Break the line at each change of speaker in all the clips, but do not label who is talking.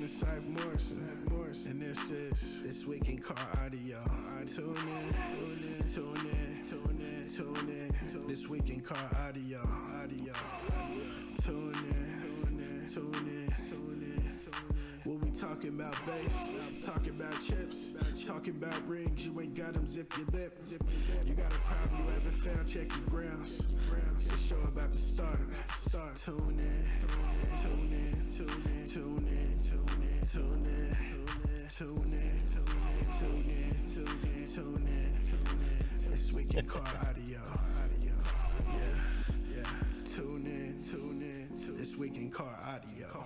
And this is This Week in Car Audio. Tune in. This Week in Car Audio. Tune in. What we talking about bass, talking about chips, talking about rings, you ain't got them, zip your lip. You got a problem you haven't found, check your grounds. The show about to start. Tune in. This Week in Car Audio. Yeah. Tune in. This Week in Car Audio.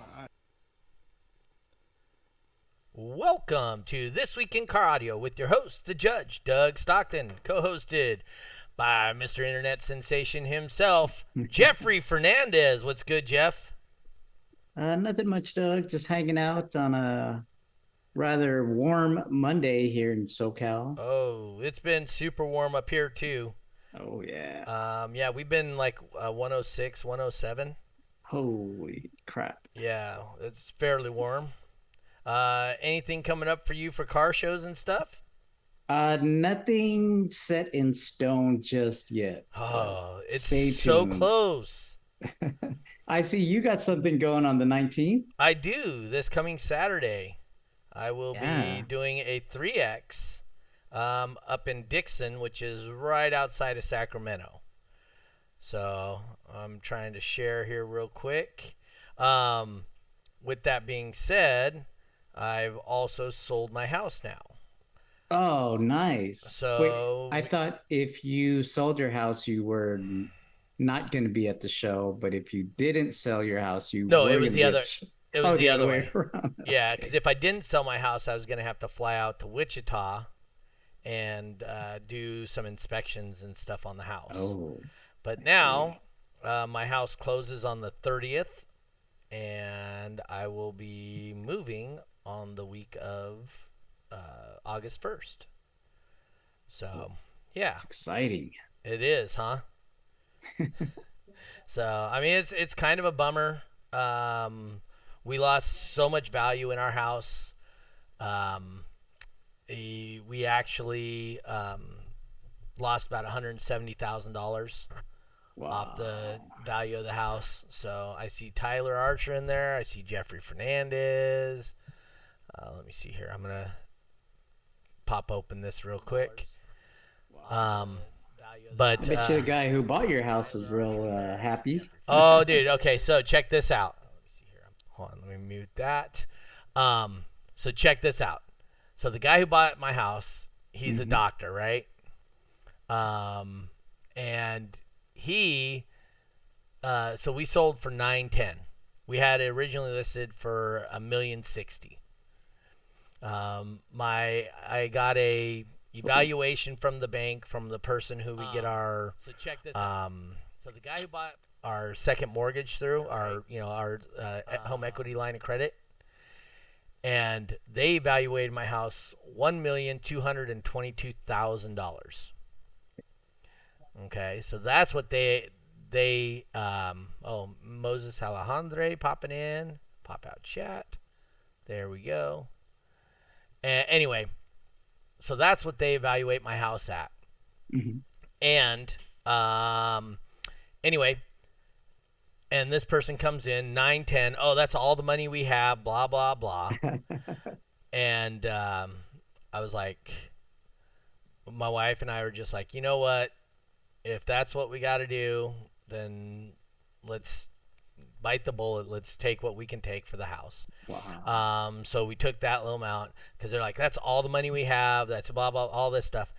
Welcome to This Week in Car Audio with your host, the Judge, Doug Stockton, co-hosted by Mr. Internet Sensation himself, Jeffrey Fernandez. What's good, Jeff?
Nothing much, Doug. Just hanging out on a rather warm Monday here in SoCal.
Oh, it's been super warm up here, too.
Oh, yeah.
Yeah, we've been like 106, 107.
Holy crap.
Yeah, it's fairly warm. Anything coming up for you for car shows and stuff?
Nothing set in stone just yet.
Oh, it's
Stay
so
tuned.
close.
I see you got something going on the 19th.
I do. This coming Saturday, I will be doing a 3X up in Dixon, which is right outside of Sacramento. So I'm trying to share here real quick. With that being said, I've also sold my house now.
Oh, nice.
So
wait, I thought if you sold your house, you were not going to be at the show, but if you didn't sell your house, you
no,
were
it was the other. It was the other way
around.
Yeah, because if I didn't sell my house, I was going to have to fly out to Wichita and do some inspections and stuff on the house.
Oh,
but now my house closes on the 30th, and I will be moving on the week of August 1st. So, yeah.
It's exciting.
It is, huh? So, I mean, it's kind of a bummer. We lost so much value in our house. We actually lost about $170,000 off the value of the house. So I see Tyler Archer in there. I see Jeffrey Fernandez. Let me see here. I'm going to pop open this real quick. But
I bet you the guy who bought your house is real happy.
Oh, dude. Okay, so check this out. Hold on, let me mute that. So check this out. So the guy who bought my house, he's a doctor, right? And he, so we sold for $910,000. We had it originally listed for $1,060,000. I got a evaluation from the bank from the person who we get our. So check this out. So the guy who bought our second mortgage through our home equity line of credit, and they evaluated my house $1,222,000. Okay, so that's what they Moses Alejandre popping in, pop out chat. There we go. Anyway, so that's what they evaluate my house at. And anyway, and this person comes in 910. Oh, that's all the money we have. Blah blah blah. And I was like, my wife and I were just like, you know what? If that's what we got to do, then let's bite the bullet. Let's take what we can take for the house.
Wow.
So we took that little amount because they're like, that's all the money we have. That's blah, blah, all this stuff.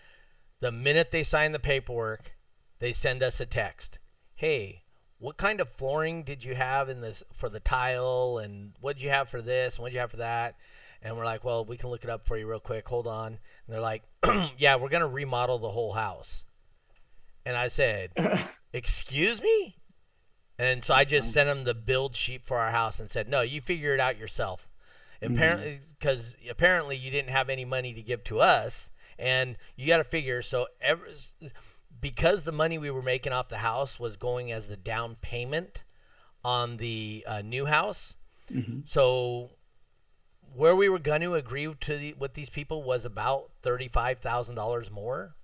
The minute they sign the paperwork, they send us a text. Hey, what kind of flooring did you have in this for the tile? And what did you have for this? And what did you have for that? And we're like, well, we can look it up for you real quick. Hold on. And they're like, yeah, we're going to remodel the whole house. And I said, excuse me? And so I just sent them the build sheet for our house and said, no, you figure it out yourself. Apparently, because apparently you didn't have any money to give to us. And you got to figure, because the money we were making off the house was going as the down payment on the new house. So where we were going to agree with these people was about $35,000 more.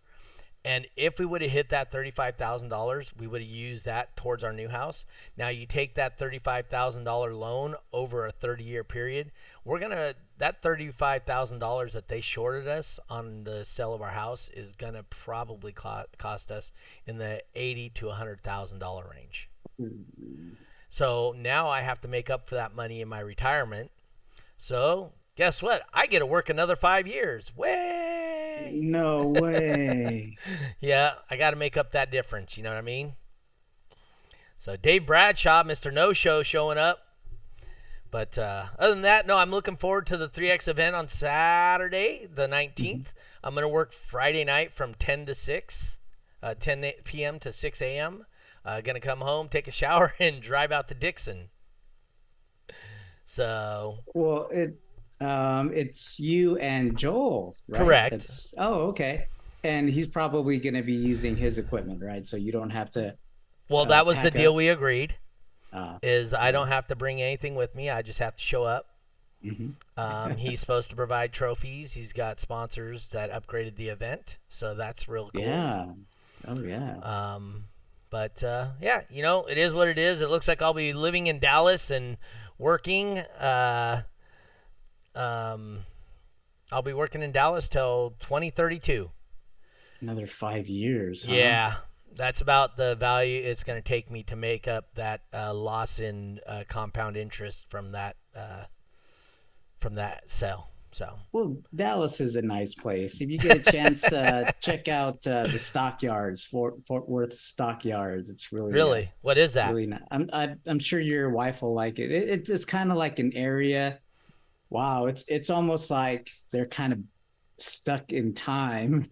And if we would have hit that $35,000, we would have used that towards our new house. Now you take that $35,000 loan over a 30-year period. That $35,000 that they shorted us on the sale of our house is gonna probably cost us in the $80,000 to $100,000 range. So now I have to make up for that money in my retirement. So guess what? I get to work another 5 years. Way!
No way.
Yeah, I got to make up that difference. You know what I mean? So Dave Bradshaw, Mr. No Show, showing up. But other than that, no, I'm looking forward to the 3X event on Saturday, the 19th. I'm going to work Friday night from 10 to 6, 10 p.m. to 6 a.m. Going to come home, take a shower, and drive out to Dixon. So.
Well, it's you and Joel, right?
Correct.
Okay. And he's probably going to be using his equipment, right? So you don't have to.
Well, that was the deal
up.
we agreed. I don't have to bring anything with me. I just have to show up. He's supposed to provide trophies. He's got sponsors that upgraded the event, so that's real cool.
Yeah. Oh yeah.
But yeah, it is what it is. It looks like I'll be living in Dallas and working. I'll be working in Dallas till 2032.
Another 5 years. Huh?
Yeah, that's about the value it's going to take me to make up that loss in compound interest from that sale. So.
Well, Dallas is a nice place. If you get a chance, check out the stockyards, Fort Worth stockyards. It's really
what is that?
Really nice. I'm sure your wife will like it. It's kind of like an area. Wow, it's almost like they're kind of stuck in time.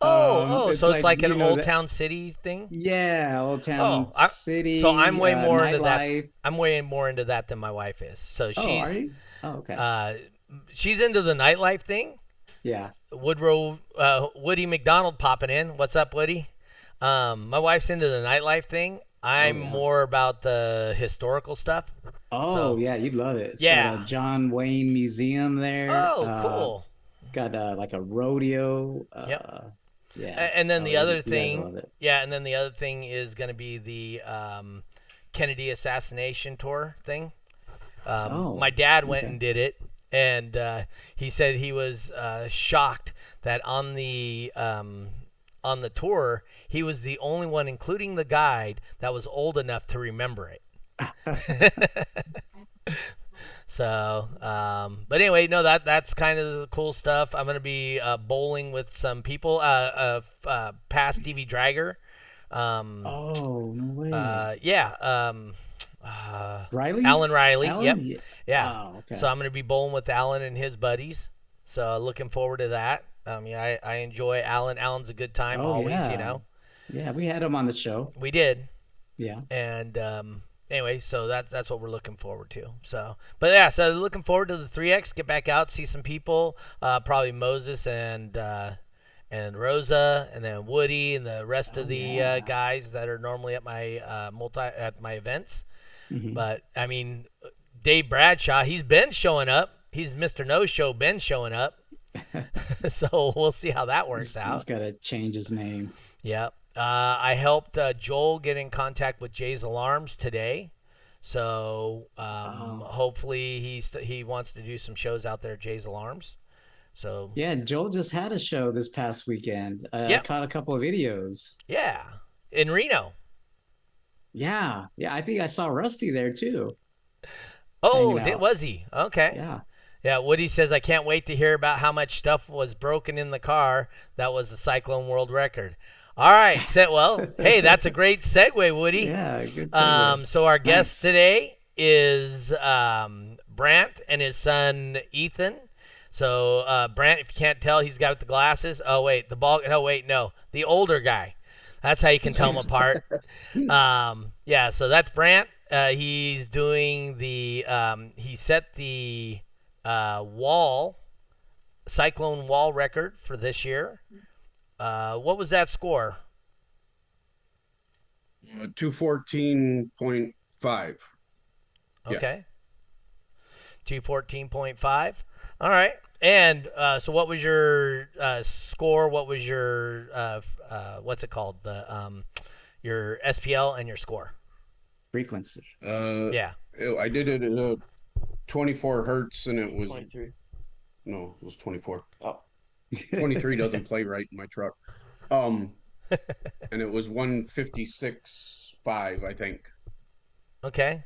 So it's like an Old Town City thing.
Yeah, Old Town City.
So I'm way more into
nightlife.
that. I'm way more into that than my wife is. So she's.
Are you? Oh, okay.
She's into the nightlife thing.
Yeah.
Woody McDonald popping in. What's up, Woody? My wife's into the nightlife thing. I'm more about the historical stuff.
Oh, yeah, you'd love it. It's
got
a John Wayne Museum there.
Oh, cool.
It's got like a rodeo.
Yep.
Yeah.
And then the other thing, and then the other thing is going to be the Kennedy assassination tour thing. My dad went and did it, and he said he was shocked that on the tour he was the only one, including the guide, that was old enough to remember it. So, but anyway, no, that's kind of the cool stuff. I'm gonna be bowling with some people. Past TV Dragger.
Oh, no way.
Yeah.
Riley.
Alan Riley.
Alan?
Yep. Yeah.
Wow, okay.
So I'm gonna be bowling with Alan and his buddies. So looking forward to that. Yeah, I enjoy Alan. Alan's a good time always.
Yeah. Yeah, we had him on the show.
We did.
Yeah.
And anyway, so that's what we're looking forward to. So, but yeah, so looking forward to the 3X. Get back out, see some people. Probably Moses and Rosa, and then Woody and the rest of the guys that are normally at my events. But I mean, Dave Bradshaw, he's been showing up. He's Mr. No Show, been showing up. So we'll see how that works out.
He's got to change his name.
Yeah. I helped Joel get in contact with Jay's Alarms today. So hopefully he wants to do some shows out there at Jay's Alarms. So
yeah, Joel just had a show this past weekend. I caught a couple of videos.
Yeah, in Reno.
Yeah, I think I saw Rusty there too.
Oh, was he? Okay.
Yeah.
Yeah, Woody says, I can't wait to hear about how much stuff was broken in the car. That was the Psychlone World Record. All right. Hey, that's a great segue, Woody.
Yeah, good segue.
So our guest today is Brant and his son, Ethan. So Brant, if you can't tell, he's got the glasses. Oh, wait, the older guy. That's how you can tell them apart. Yeah, so that's Brant. He's doing he set the Psychlone Wall record for this year. What was that score?
214.5.
Okay. 214.5. All right. And so what was your score? What was your what's it called? Your SPL and your score.
Frequency.
Yeah.
I did it at 24 hertz, and it was
23.
no, it was 24.
Oh,
23 doesn't play right in my truck. And it was 156.5, I think.
Okay.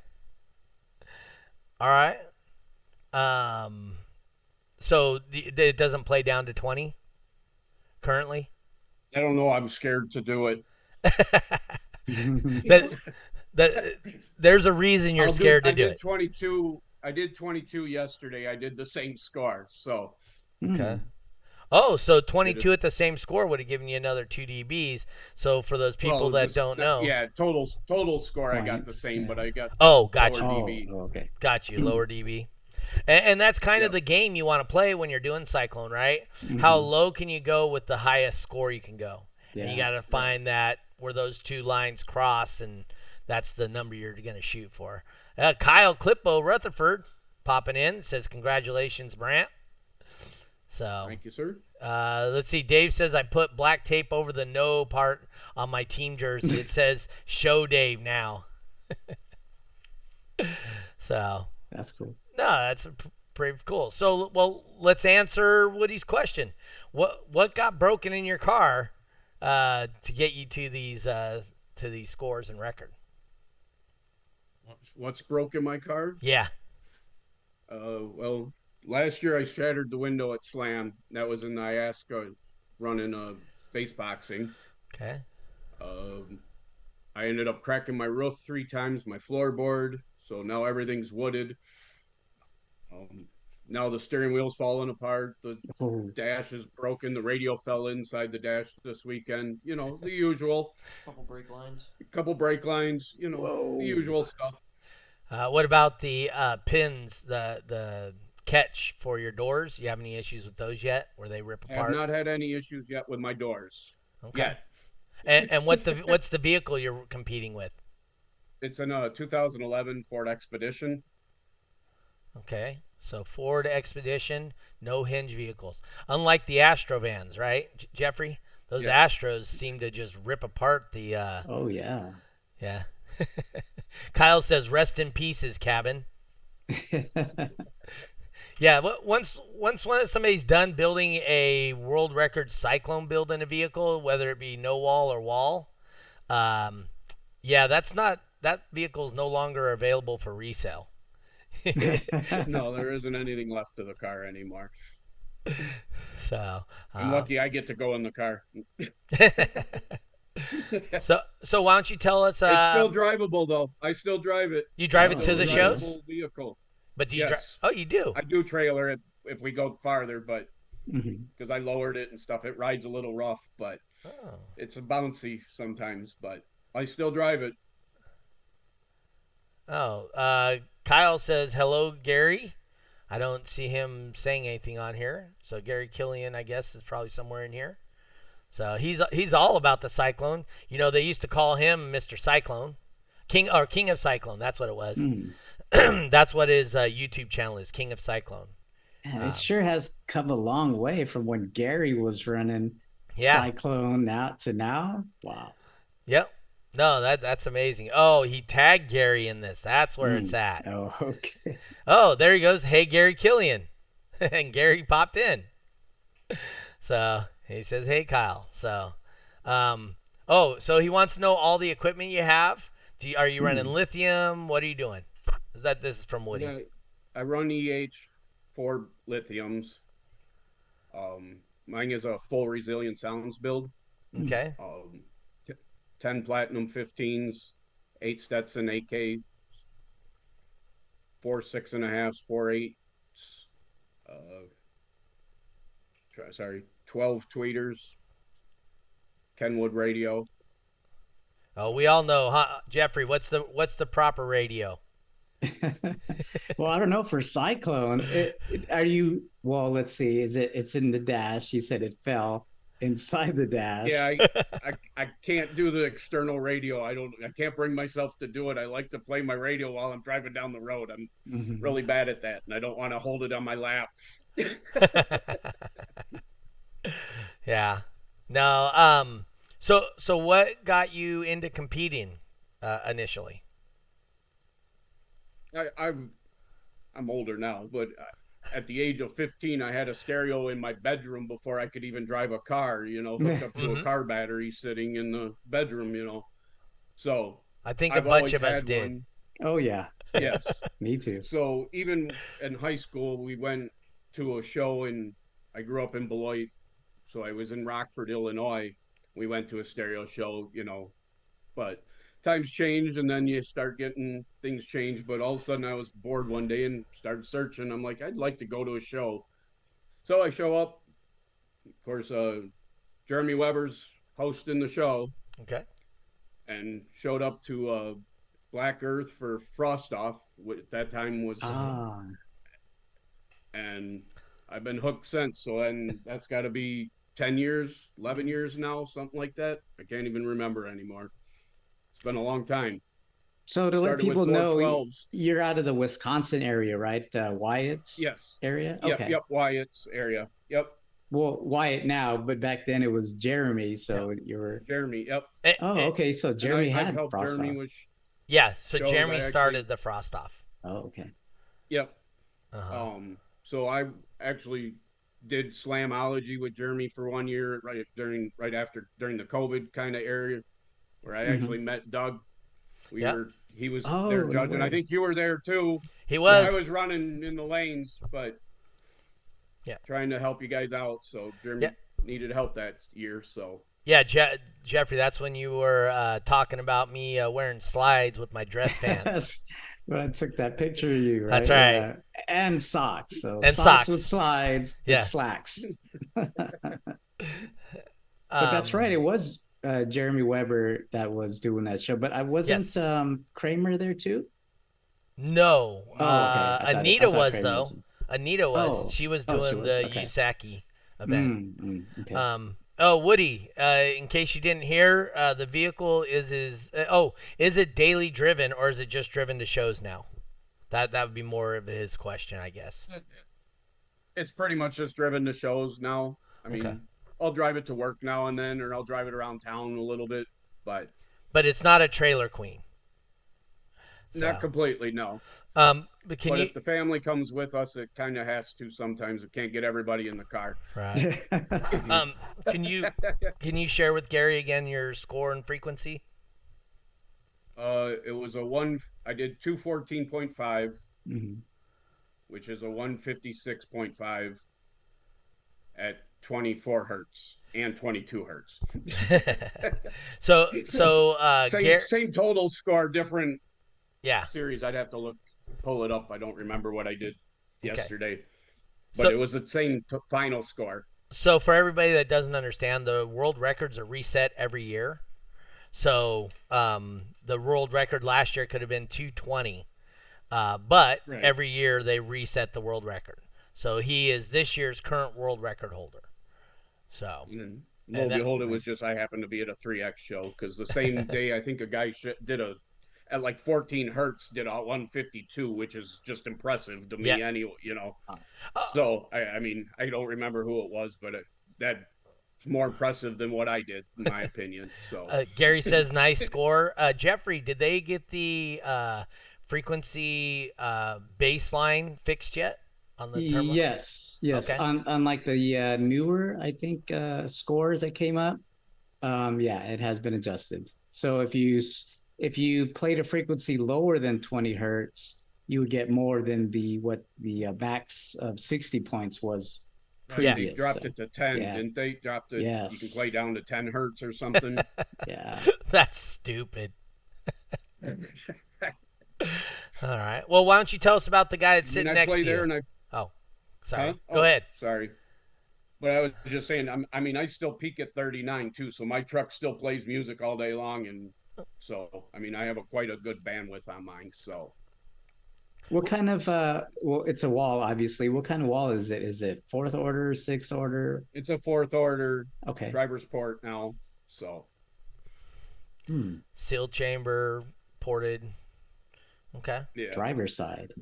All right. So it doesn't play down to 20 currently?
I don't know. I'm scared to do it.
that there's a reason you're scared to do it.
22. I did 22 yesterday. I did the same score. So
Okay. Oh, so 22 at the same score would have given you another 2 dBs. So for those people that don't know.
Yeah, total score I got the
Points,
same,
yeah.
but I got
Got
lower
you.
dB.
Okay.
Got you. Lower dB. And that's kind of the game you want to play when you're doing Psychlone, right? How low can you go with the highest score you can go? And you got to find that where those two lines cross, and that's the number you're going to shoot for. Kyle Clippo Rutherford popping in says, congratulations, Brant. So
Thank you, sir.
let's see. Dave says I put black tape over the no part on my team jersey. It says "Show Dave" now. So
That's cool.
no, that's pretty cool. So well, let's answer Woody's question. What got broken in your car to get you to these scores and record?
What's broke in my car?
Yeah.
Well, last year I shattered the window at Slam. That was in Iasca, running base boxing.
Okay.
I ended up cracking my roof 3 times, my floorboard. So now everything's wooded. Now the steering wheel's falling apart. The dash is broken. The radio fell inside the dash this weekend. You know, the usual.
couple brake lines.
Couple brake lines. You know,
Whoa.
the usual stuff.
What about the pins, the catch for your doors? You have any issues with those yet? Where they rip
I
apart?
have not had any issues yet with my doors.
Okay.
Yet.
And what's the vehicle you're competing with?
It's in a 2011 Ford Expedition.
Okay. So Ford Expedition, no hinge vehicles. Unlike the Astro vans, right, Jeffrey? Those
Yeah.
Astros seem to just rip apart the
Oh yeah.
yeah. Kyle says rest in pieces, cabin. Yeah, once somebody's done building a world record Psychlone build in a vehicle, whether it be no wall or wall, yeah, that vehicle is no longer available for resale.
No, there isn't anything left of the car anymore.
So
I'm lucky I get to go in the car.
so why don't you tell us?
It's still drivable though. I still drive it.
You drive it
Oh,
to the
nice.
shows,
Drivable vehicle.
but do you?
Yes.
Oh, you do.
I do trailer it if we go farther, but
Mhm.
because I lowered it and stuff, it rides a little rough, but
Oh.
it's a bouncy sometimes. But I still drive it.
Oh, Kyle says hello, Gary. I don't see him saying anything on here. So Gary Killian, I guess, is probably somewhere in here. So he's all about the Psychlone. You know, they used to call him Mr. Psychlone, King of Psychlone. That's what it was.
Mm.
That's what his YouTube channel is, King of Psychlone.
Man, it sure has come a long way from when Gary was running Psychlone now. Wow.
Yep. No, that's amazing. Oh, he tagged Gary in this. That's where it's at.
Oh, okay.
Oh, there he goes. Hey, Gary Killian. And Gary popped in. So he says, hey, Kyle. So, so he wants to know all the equipment you have. Are you running lithium? What are you doing? This is from Woody.
Yeah, I run EH4 lithiums. Mine is a full resilient sounds build.
Okay.
10 platinum 15s, 8 Stetson AK, 4 6.5s, 4 8s, 12 tweeters, Kenwood radio.
Oh, we all know, huh? Jeffrey, what's the proper radio?
Well, I don't know for Psychlone. Are you? Well, let's see. It's in the dash. You said it fell. inside the dash.
Yeah, I can't do the external radio. I can't bring myself to do it. I like to play my radio while I'm driving down the road. I'm
Mhm.
really bad at that, and I don't want to hold it on my lap.
Yeah. No. So what got you into competing initially?
I'm older now, but at the age of 15, I had a stereo in my bedroom before I could even drive a car. Hooked up to a
Mm-hmm.
car battery sitting in the bedroom. So
I think a
I've
bunch
always
of us
had
did.
one.
Oh yeah, yeah,
Yes.
me too.
So even in high school, we went to a show I grew up in Beloit, so I was in Rockford, Illinois. We went to a stereo show, but times changed and then you start getting things changed. But all of a sudden I was bored one day and started searching. I'm like, I'd like to go to a show. So I show up, of course, Jeremy Weber's hosting the show
Okay.
and showed up to Black Earth for Frost Off, which at that time was
Ah,
and I've been hooked since. So then that's got to be 10 years, 11 years now, something like that. I can't even remember anymore. It's been a long time.
so to let
Started with
people know,
412s.
you're out of the Wisconsin area, right? Wyatt's
Yes.
area.
Yep.
Okay.
Yep. Wyatt's area. Yep.
Well, Wyatt now, but back then it was Jeremy.
Yeah.
So you were.
Jeremy. Yep.
Oh, okay. So
And
Jeremy
I've
had
helped
frost
Jeremy
off.
with
Yeah. So
shows.
Jeremy started the Frost Off.
Oh, okay.
Yep.
Uh-huh.
So I actually did slamology with Jeremy for 1 year, right after during the COVID kind of area, where I actually met Doug.
Yeah.
He was there
Oh, no
judging. I
way.
think you were there too.
He
Yeah.
I
was.
was running in the lanes, but
Yeah.
trying to help you guys out. So Jeremy
Yeah.
needed help that year. So
Yeah, Jeffrey, that's when you were talking about me wearing slides with my dress pants.
When I took that picture of you, right?
That's right.
Yeah. And socks. So
And
socks
socks.
with slides and
Yeah.
slacks. But that's right. It was Jeremy Weber that was doing that show. But I wasn't
Yes.
Kramer there too?
No.
Oh, okay. I
Anita
thought
was,
Kramer
though.
was.
Anita was.
Oh.
She was
Oh, she
doing
was?
the
Okay.
Usaki event.
Okay.
Woody, in case you didn't hear, the vehicle is is it daily driven or is it just driven to shows now? That would be more of his question, I guess.
it's pretty much just driven to shows now. I mean,
Okay.
I'll drive it to work now and then, or I'll drive it around town a little bit, but
But it's not a trailer queen.
not
So,
completely, no.
but can
But
you
if the family comes with us, it kind of has to sometimes. It can't get everybody in the car.
right? Can you share with Gary again your score and frequency?
It was I did 214.5,
Mhm.
which is a 156.5 at 24 hertz and 22 hertz.
so
Same total score, different
yeah.
series. I'd have to pull it up. I don't remember what I did
Okay.
yesterday, but
So
it was the same final score.
so for everybody that doesn't understand, the world records are reset every year. So the world record last year could have been 220, but
Right.
every year they reset the world record. So he is this year's current world record holder. So
And
And
lo and
that-
behold, it was just I happened to be at a 3X show because the same day I think a guy did at like 14 hertz did a 152, which is just impressive to me.
Yeah.
Anyway.
Uh,
So I mean I don't remember who it was, but that's more impressive than what I did in my opinion. So
Gary says nice score. Jeffrey, did they get the frequency baseline fixed yet on the terminal?
Yes.
Okay.
On like the newer, I think, scores that came up, yeah, it has been adjusted. So if you played a frequency lower than 20 hertz, you would get more than what the max of 60 points was
Yeah.
previous.
they dropped
So,
it to 10,
yeah.
didn't they? Dropped it. You can
Yes.
play down to 10 hertz or something.
yeah.
That's stupid. All right. Well, why don't you tell us about the guy that's sitting
I
next
play
to
there
you?
and I
Oh, sorry.
Huh?
Go
Oh,
ahead.
Sorry. But I was just saying, I mean, I still peak at 39 too, so my truck still plays music all day long, and so I mean, I have quite a good bandwidth on mine. So
What kind of well, it's a wall, obviously. What kind of wall is it? Is it fourth order, sixth order?
It's a fourth order
Okay.
driver's port now. So
Hmm.
Sealed chamber, ported. Okay.
yeah.
Driver's side.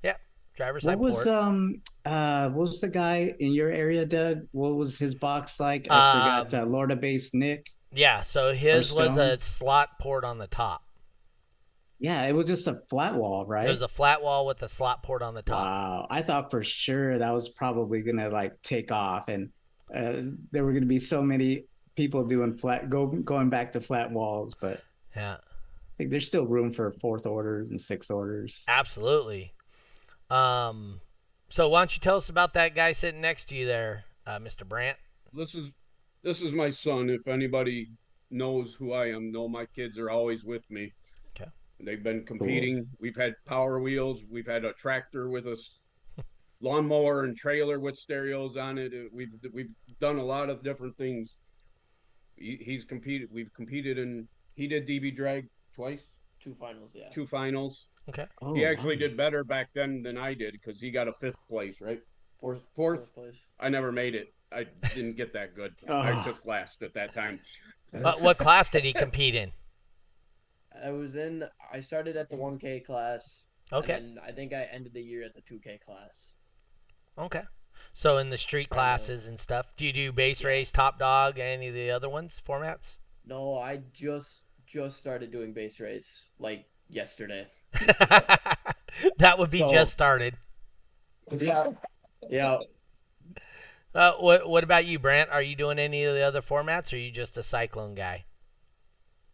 Yeah. Driver's
What
side
was
port.
what was the guy in your area, Doug? What was his box like? I forgot.
Um,
Lorda Base Nick
yeah. So
or
his was a
Stone.
slot port on the top.
Yeah, it was just a flat wall,
It was
right?
a flat wall with a slot port on the top.
Wow. I thought for sure that was probably gonna like take off, and there were gonna be so many people doing going back to flat walls, but
Yeah.
I think there's still room for fourth orders and sixth orders.
Absolutely. Um, so why don't you tell us about that guy sitting next to you there, Mr. Brant?
This is this is my son. If anybody knows who I am, know my kids are always with me.
Okay.
They've been
Cool.
competing. We've had Power Wheels. We've had a tractor with us, lawnmower and trailer with stereos on it. We've done a lot of different things. He's competed. We've competed in. He did DB drag twice,
Two finals, yeah.
two finals.
Okay.
Oh
He
wow.
actually did better back then than I did because he got a fifth place, right?
Fourth,
Fourth.
place.
I never made it. I didn't get that good. I
Oh.
took last at that time.
What class did he compete in?
I started at the 1K class.
Okay.
And I think I ended the year at the 2K class.
Okay. So in the street classes and stuff, do you do base race, top dog, any of the other ones formats?
No, I just started doing base race like yesterday.
That would be
So-
just started.
Yeah. Yeah.
What about you, Brant? Are you doing any of the other formats, or are you just a Cyclone guy?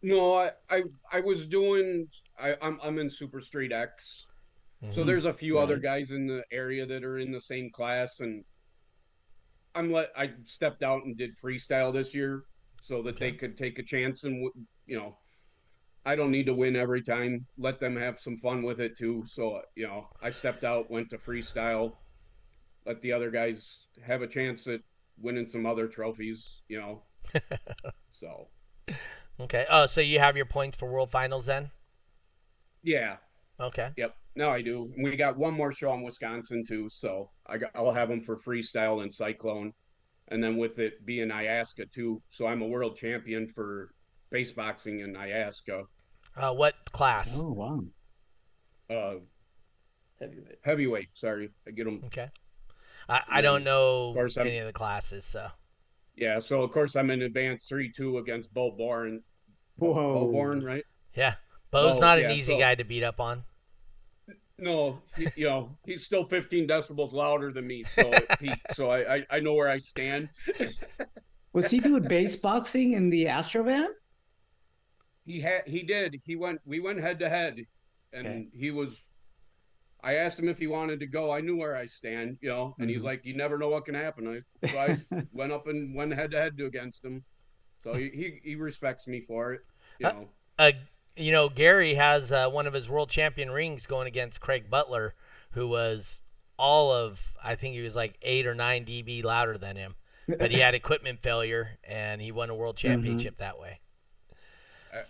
No, I was doing. I'm in Super Street X. So
Mhm.
there's a few other
Right.
guys in the area that are in the same class, and I stepped out and did freestyle this year so that they could take a chance and you know I don't need to win every time. Let them have some fun with it too. So I stepped out, went to freestyle, let the other guys have a chance at winning some other trophies. So
Okay. Oh, so you have your points for World Finals then?
yeah,
Okay.
yep. Now I do. We got one more show in Wisconsin too, so I'll have them for freestyle and cyclone, and then with it being Iasca too, so I'm a world champion for base boxing in Iasca.
What class?
Oh wow.
Uh,
Heavyweight.
heavyweight. Sorry, I get them.
Okay. I don't know
course, I'm-
any of the classes, so.
Yeah, so of course I'm in advanced 3-2 against Bo Bourne. Bo
Whoa.
Bourne, right?
Yeah. Bo's
Oh,
not an
yeah,
easy
so-
guy to beat up on.
No, he's still 15 decibels louder than me, so I know where I stand.
Was he doing base boxing in the Astrovan?
He did. We went head to head, and
Okay.
he was. I asked him if he wanted to go. I knew where I stand, and he's
Mhm.
like, "You never know what can happen." So I went up and went head to head against him. So he respects me for it, you know.
Gary has one of his world champion rings going against Craig Butler, who was I think he was like 8 or 9 dB louder than him. But he had equipment failure, and he won a world championship that way.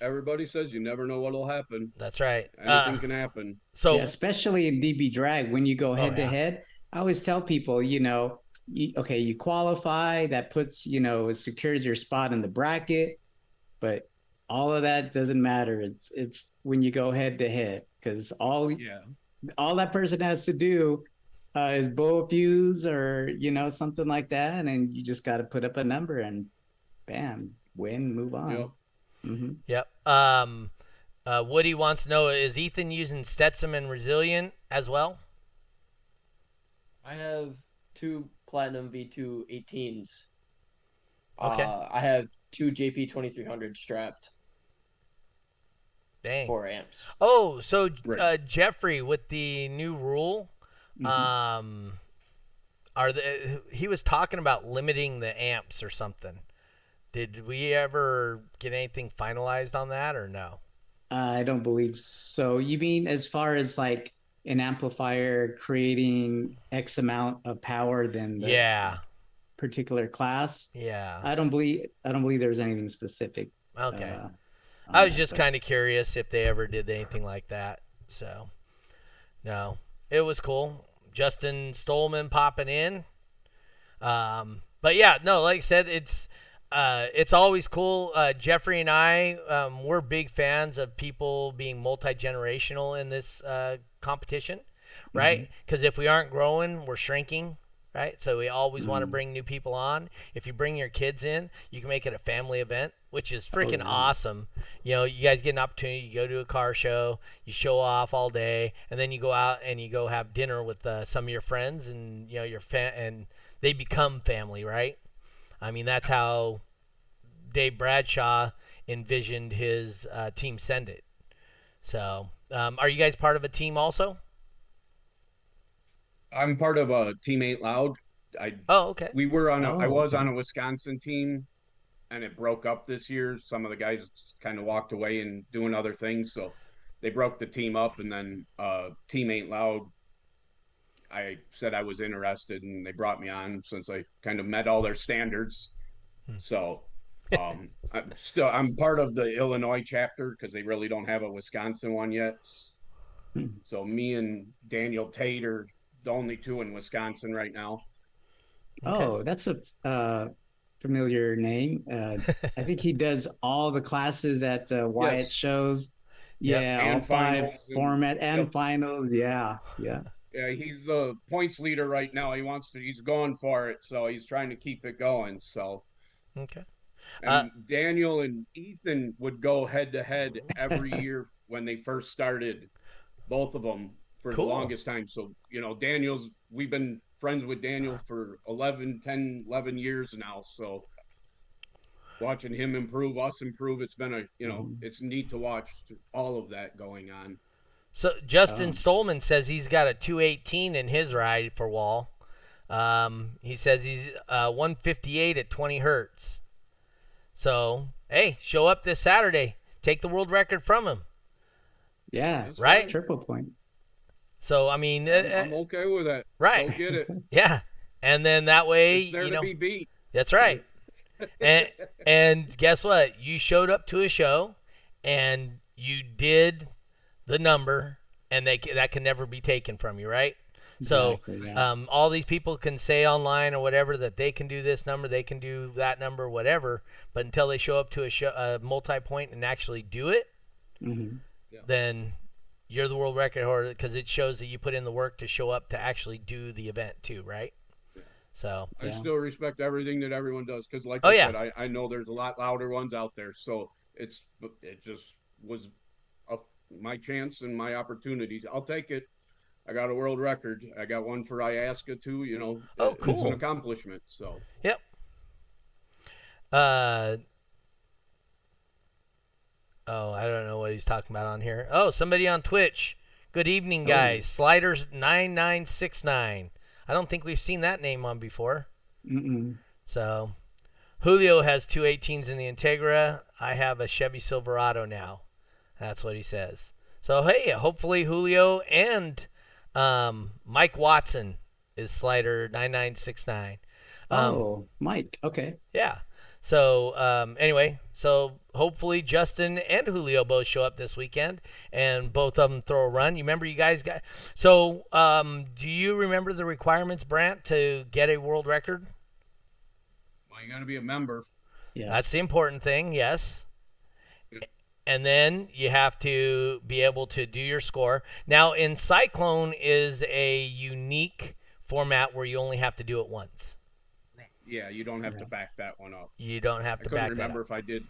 Everybody says you never know what'll happen.
That's right.
Anything can happen.
So,
Yeah, especially in DB drag when you go head to
yeah.
head. I always tell people, you qualify, that puts, it secures your spot in the bracket, but all of that doesn't matter. It's when you go head to head, because all that person has to do is blow a fuse or something like that, and you just got to put up a number and bam, win, move on.
Yep.
Mm-hmm.
Yep. Woody wants to know, is Ethan using Stetson and Resilient as well?
I have 2 Platinum V2 18s.
Okay.
I have 2 JP 2300 strapped.
Dang.
4 amps.
Oh, so
Right.
Jeffrey, with the new rule,
Mm-hmm.
he was talking about limiting the amps or something. Did we ever get anything finalized on that or no?
I don't believe so. You mean as far as like an amplifier creating X amount of power than the particular class?
Yeah.
I don't believe there's anything specific.
Okay.
on
I was
that,
just
but-
kind of curious if they ever did anything like that. So, no. it was cool. Justin Stolman popping in. But yeah, no, like I said, it's always cool. Jeffrey and I, we're big fans of people being multi generational in this competition, right? Because if we aren't growing, we're shrinking. Right, so we always want to bring new people on. If you bring your kids in, you can make it a family event, which is freaking awesome. You know, you guys get an opportunity. You go to a car show, you show off all day, and then you go out and you go have dinner with some of your friends, and you know and they become family, right? I mean, that's how Dave Bradshaw envisioned his team Send It. So, are you guys part of a team also?
I'm part of a Team Ain't Loud. I
Oh, okay.
we were on a I
Oh,
was
okay.
on a Wisconsin team, and it broke up this year. Some of the guys kind of walked away and doing other things, so they broke the team up. And then Team Ain't Loud, I said I was interested, and they brought me on since I kind of met all their standards. So I'm part of the Illinois chapter because they really don't have a Wisconsin one yet.
Hmm.
So me and Daniel Tate are the only two in Wisconsin right now.
Okay.
Oh, that's a familiar name. I think he does all the classes at Wyatt
Yes,
shows.
Yep.
Yeah, all
and
five
finals and
format
yep.
and finals. Yeah, yeah.
Yeah, he's the points leader right now. He's going for it, so he's trying to keep it going. So,
Okay. Uh,
and Daniel and Ethan would go head to head every year when they first started, both of them for the
cool.
longest time. So, we've been friends with Daniel for 11 years now. So, watching him improve, us improve, it's been
Mhm.
it's neat to watch all of that going on.
So Justin
Oh,
Stolman says he's got a 218 in his ride for Wall. He says he's 158 at 20 hertz. So hey, show up this Saturday. Take the world record from him,
yeah.
That's
right?
fine.
Triple point.
So I mean,
I'm okay with that.
right?
Go get it.
Yeah, and then that way,
It's there to be beat.
that's right. And and guess what? You showed up to a show, and you did the number, and that can never be taken from you, right? So
Exactly. Yeah.
all these people can say online or whatever that they can do this number, they can do that number, whatever. But until they show up to a multi-point and actually do it,
Hmm.
Yeah.
then you're the world record holder because it shows that you put in the work to show up to actually do the event too, right?
Yeah.
So,
I
Yeah.
still respect everything that everyone does because, like
oh
I
yeah,
said, I know there's a lot louder ones out there. So it just was a, my chance and my opportunities. I'll take it. I got a world record. I got one for IASCA too.
oh
It's an
cool,
accomplishment. So
yep. Uh, oh, I don't know what he's talking about on here. Oh, somebody on Twitch. Good evening,
Oh.
guys. Sliders9969. I don't think we've seen that name on before.
Mm-mm.
So, Julio has 218s in the Integra. I have a Chevy Silverado now. That's what he says. So, hey, hopefully Julio and Mike Watson is Slider 9969.
Oh, Mike. Okay.
Yeah. So anyway, so hopefully Justin and Julio both show up this weekend, and both of them throw a run. You remember you guys got. So do you remember the requirements, Brant, to get a world record?
well, you got to be a member.
That's the
Yes.
important thing. Yes. And then you have to be able to do your score. Now, in Cyclone is a unique format where you only have to do it once.
Yeah, you don't have to
Yeah.
back that one up.
You don't have
I
to
couldn't
back that
remember
up.
if I did.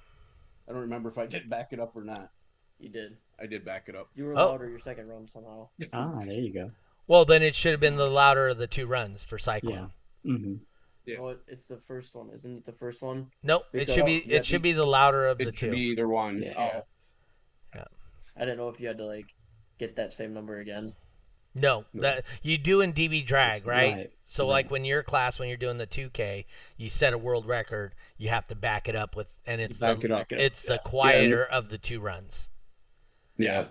I don't remember if I did back it up or not.
You did.
I did back it up.
You were
Oh.
louder your second run somehow.
Ah, there you go.
Well, then it should have been the louder of the two runs for Cyclone.
Yeah. Mm-hmm.
Yeah.
No, it's the first one, isn't it? The first one.
Nope, it
Because-
should be
yeah,
it should be the louder of the
It should
two.
be either one.
Yeah.
I didn't know if you had to get that same number again.
No,
No.
that you do in DB drag, right?
Right.
So
Right.
like when your class, when you're doing the 2K, you set a world record. You have to back it up with, and it's
back
the
it up.
it's the quieter of the two runs.
Yeah.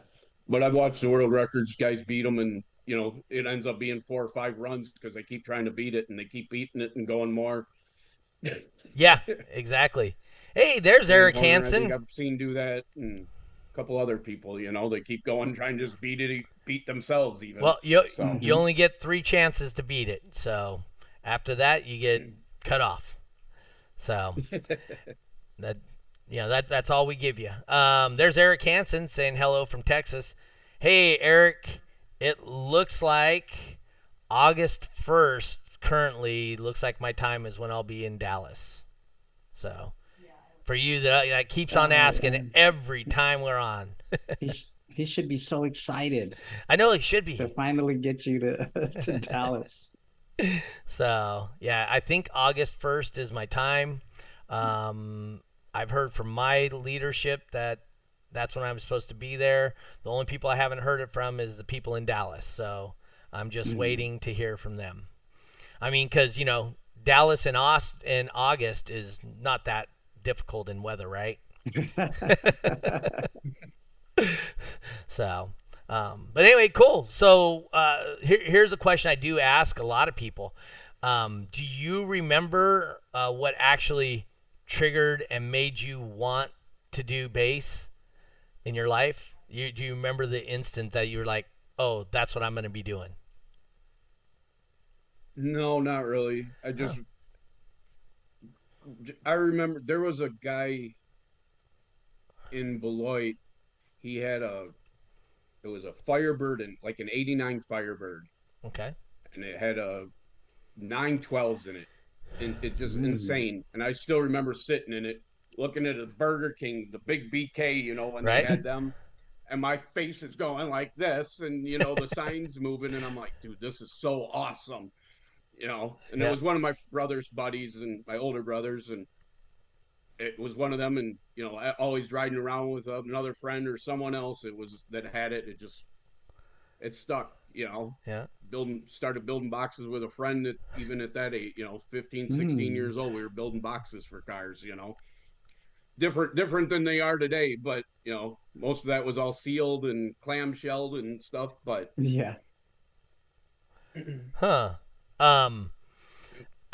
But I've watched the world records. Guys beat them, and it ends up being 4 or 5 runs because they keep trying to beat it, and they keep beating it and going more.
Yeah, exactly. Hey, there's Eric
Horner, I think
Hansen.
I've seen do that. And couple other people. They keep going, trying to just beat themselves even.
Well, you
So
Mhm.
only get 3 chances to beat it. So after that, you get cut off. So that that's all we give you. There's Eric Hansen saying hello from Texas. Hey Eric, it looks like August 1st currently looks like my time is when I'll be in Dallas. So for you that keeps on
Oh,
asking
man.
every time we're on.
He should be so excited
I know he should
to
be.
finally get you to to Dallas.
So yeah, I think August 1st is my time. Um, I've heard from my leadership that that's when I'm supposed to be there. The only people I haven't heard it from is the people in Dallas. So I'm just
Mm.
waiting to hear from them. I mean, because Dallas in August is not that difficult in weather, right? So, but anyway, cool. So here's a question I do ask a lot of people. Do you remember what actually triggered and made you want to do bass in your life? Do you remember the instant that you were like, oh, that's what I'm going to be doing?
no, not really.
Huh.
I remember there was a guy in Beloit. He had it was a Firebird, and like an '89 Firebird,
Okay.
and it had a 912s in it, and it just
Mm.
insane. And I still remember sitting in it, looking at a Burger King, the big BK, when they
Right?
had them, and my face is going like this, and the signs moving, and I'm like, dude, this is so awesome. And it
Yeah.
was one of my brother's buddies and my older brothers, and it was one of them, and always riding around with another friend or someone else. It was that had it. It stuck.
Yeah.
Started building boxes with a friend that even at that age, 15, 16
Mm.
years old, we were building boxes for cars. Different than they are today, but most of that was all sealed and clamshelled and stuff. But
Yeah.
Huh. Um.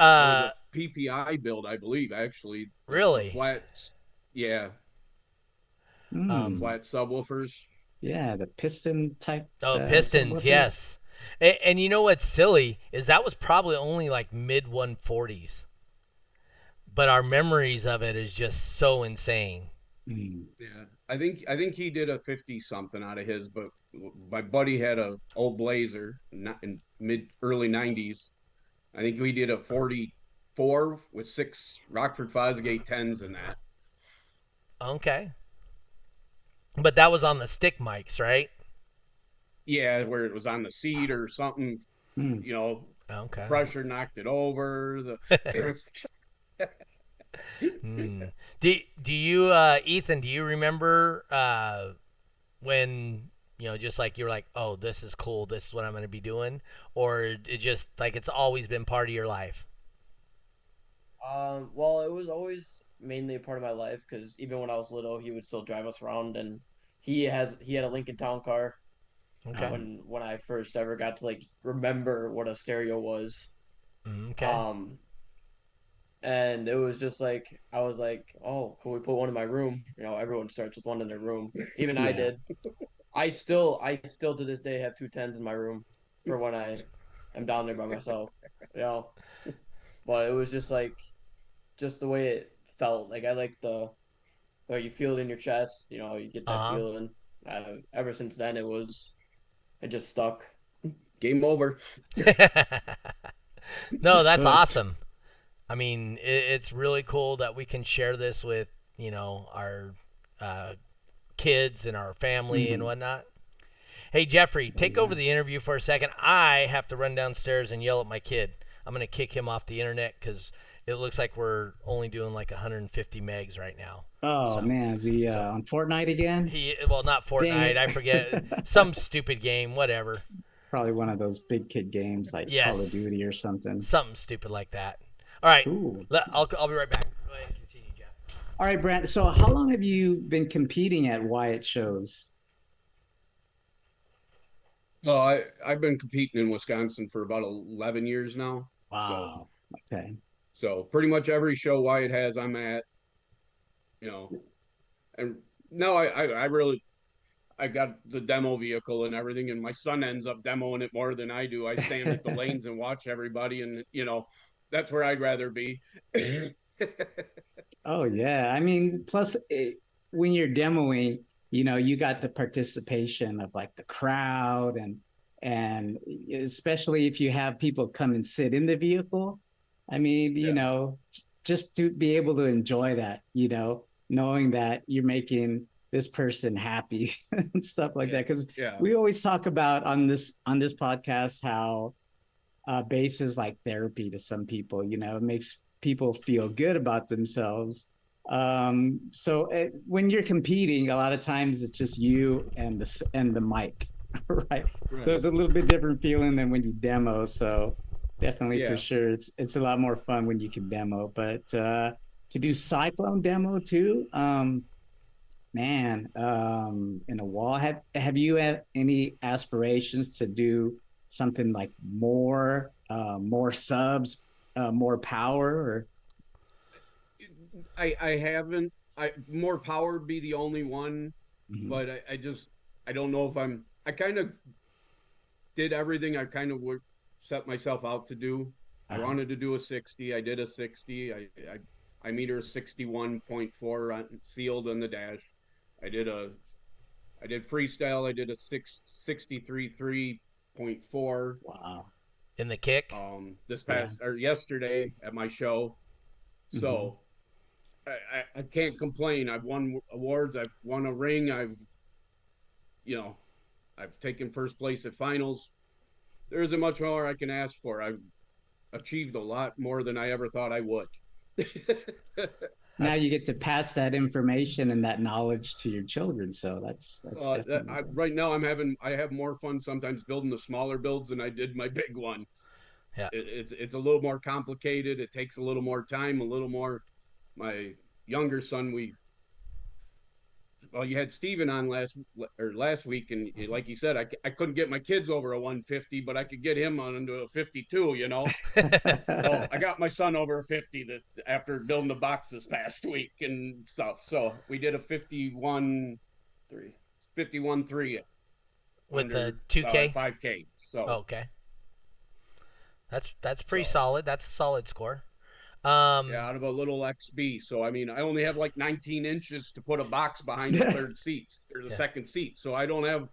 it was a
Uh.
PPI build, I believe. Actually, the
Really?
flats, yeah, the
Mm.
Um.
flat subwoofers.
Yeah, the piston type
Oh, Pistons.
subwoofers.
Yes. And you know what's silly is that was probably only like mid 140s, but our memories of it is just so insane.
Mm.
Yeah, I think he did a 50 something out of his, but my buddy had a old Blazer not in mid early 90s. I think we did a 44 with 6 Rockford Fosgate 10s in that.
Okay. But that was on the stick mics, right?
Yeah, where it was on the seat or something,
Mm.
you know,
Okay.
pressure knocked it over. It was
Hmm. Do you Ethan, do you remember when just like you're like, "Oh, this is cool. This is what I'm going to be doing," or it just like it's always been part of your life?
Well, it was always mainly a part of my life because even when I was little, he would still drive us around, and he had a Lincoln Town Car
Okay.
Oh.
when I first ever got to like remember what a stereo was.
Okay.
Um, and it was just like I was like, oh, can we put one in my room? Everyone starts with one in their room. Even I
Yeah.
did. I still to this day have two tens in my room for when I am down there by myself. You know, but it was just like just the way it felt. Like I like the where you feel it in your chest. You get that
Uh
feeling. Ever since then, it just stuck.
game over.
huh. No, that's
Hooked.
awesome. I mean, it's really cool that we can share this with our uh, kids and our family and
Mm.
whatnot. Hey Jeffrey,
Oh
take over
yeah.
the interview for a second. I have to run downstairs and yell at my kid. I'm gonna kick him off the internet because it looks like we're only doing like 150 megs right now.
Oh
So,
man, is he
so
on Fortnite again?
well, not
Dang
Fortnite.
it.
I forget some stupid game, whatever.
Probably one of those big kid games like Call of
Yes,
Duty or something.
something stupid like that. All right,
Cool.
I'll be right back. Go ahead and continue, Jeff.
All right, Brant. So how long have you been competing at Wyatt shows?
Well, I've been competing in Wisconsin for about 11 years now. So
Wow. Okay.
so pretty much every show Wyatt has, I'm at. You know, and no, I really I got the demo vehicle and everything, and my son ends up demoing it more than I do. I stand at the lanes and watch everybody, and that's where I'd rather be.
Oh yeah, I mean, plus when you're demoing, you got the participation of like the crowd, and especially if you have people come and sit in the vehicle. I mean,
Yeah.
just to be able to enjoy that, knowing that you're making this person happy and stuff like
Yeah.
that. Because
Yeah.
we always talk about on this podcast how bass is like therapy to some people. It makes people feel good about themselves. So when you're competing, a lot of times it's just you and the mic, right? So
Right.
it's a little bit different feeling than when you demo. So definitely for
Yeah.
sure, it's a lot more fun when you can demo. But to do Psychlone demo too, man, in a wall. Have you had any aspirations to do something like more subs, more power, or
I haven't. I more power be the only one,
Mhm.
but I don't know if I kind of did everything I kind of would set myself out to do. I
uh,
wanted to do a 60. I did a 60. I meter 61.4 on, sealed on the dash. I did a I did freestyle. I did a 63.3.4
wow,
In the kick.
this
yeah,
past or yesterday at my show.
hmm
So I can't complain. I've won awards. I've won a ring. You know I've taken first place at finals. There isn't much more I can ask for. I've achieved a lot more than I ever thought I would.
now
That's
you get to pass that information and that knowledge to your children. So that's definitely good.
Right now I have more fun sometimes building the smaller builds than I did my big one.
yeah.
It's a little more complicated. It takes a little more time, a little more. My younger son, you had Steven on last week, and like you said, I couldn't get my kids over a 150, but I could get him on into a 52. So I got my son over a 50 this after building the box this past week and stuff. So we did a 51.3, 51.3
With the
under
2K.
5K.
Oh,
So
okay. That's pretty
so
solid. That's a solid score.
yeah, out of a little XB. So I mean, I only have like 19 inches to put a box behind the third seat or the
Yeah.
second seat. So I don't have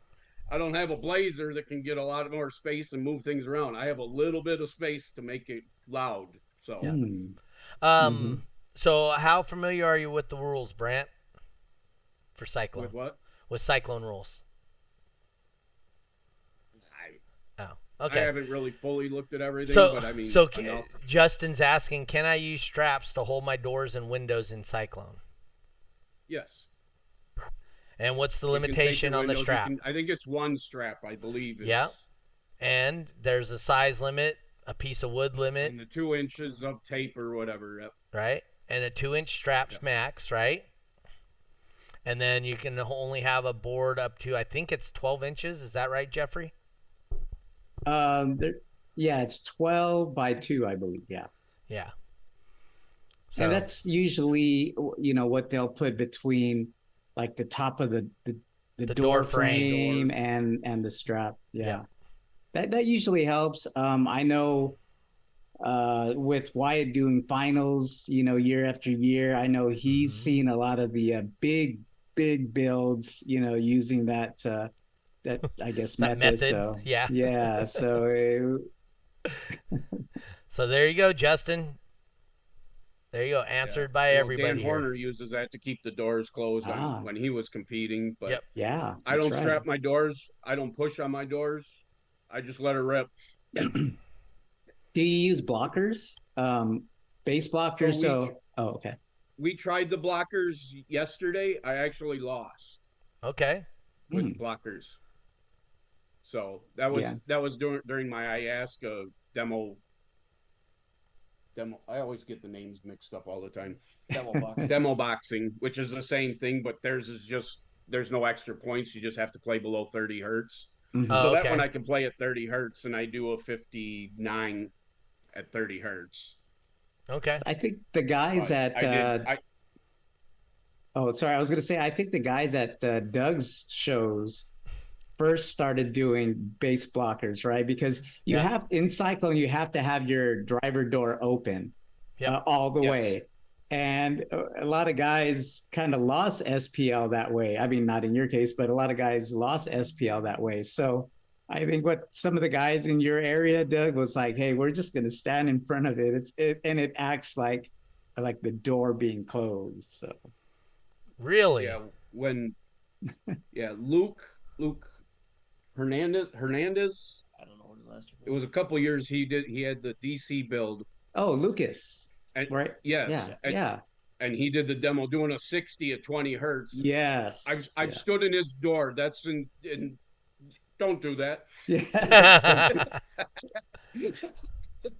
a blazer that can get a lot more space and move things around. I have a little bit of space to make it loud. So
Yeah.
Mm.
Um.
hmm
So how familiar are you with the rules, Brant, for
with
Cyclone?
what?
With Cyclone rules. Oh.
I
Okay.
haven't really fully looked at everything,
So
but I mean
so
enough.
Justin's asking, can I use straps to hold my doors and windows in Cyclone?
Yes,
And what's the
you can take
limitation
your
on the
windows. You
strap?
can. I think it's one strap. I believe
Yeah.
is
And there's a size limit, a piece of wood limit,
in the 2 inches of tape or whatever. Yep.
right? And a 2-inch straps
Yep.
max, right? And then you can only have a board up to, I think it's 12 inches. Is that right, Jeffrey?
there, yeah, it's 12 by 2, I believe. Yeah.
Yeah.
And
So,
that's usually, what they'll put between like the top of the
the door
door
frame.
frame and the strap.
Yeah.
Yeah. That usually helps. I know with Wyatt doing finals, year after year, I know he's
Mm-hmm.
seen a lot of the big builds, using that I guess
That
method.
method.
So
Yeah.
yeah, so
So there you go, Justin. There you go.
Yeah.
Answered by
Well, Dan
everybody here.
Horner uses that to keep the doors closed on
ah,
when he was competing, but
Yep.
yeah,
I
that's
don't
right.
strap my doors. I don't push on my doors. I just let her rip.
Do you use blockers? Base
So
blockers? So, oh, okay.
we tried the blockers yesterday. I actually lost
Okay.
with
Hmm.
blockers. So
Yeah.
that was during my Ayaska demo. I always get the names mixed up all the time.
Demo box.
Demo boxing, which is the same thing, but theirs is just there's no extra points. You just have to play below 30 hertz.
hmm
Oh,
So that one
okay.
I can play at 30 hertz, and I do a 59 at 30 hertz.
Okay.
I think the guys
But
at
I did I
Oh, sorry. I was going to say, I think the guys at Doug's shows first started doing base blockers, right? Because you
Yeah.
have in Cyclone, you have to have your driver door open
Yep.
all the
Yes.
way. And a lot of guys kind of lost SPL that way. I mean, not in your case, but a lot of guys lost SPL that way. So I think what some of the guys in your area, Doug, was like, "Hey, we're just going to stand in front of it. And it acts like the door being closed." So
Really?
Yeah, when yeah, Luke Hernandez.
I don't know what his last
It
name
was a couple years he had the DC build,
oh, Lucas,
and
right?
yes,
Yeah,
and
yeah,
he did the demo doing a 60 at 20 hertz. I've
yes,
I've
yeah,
stood in his door. That's in don't do that.
yeah.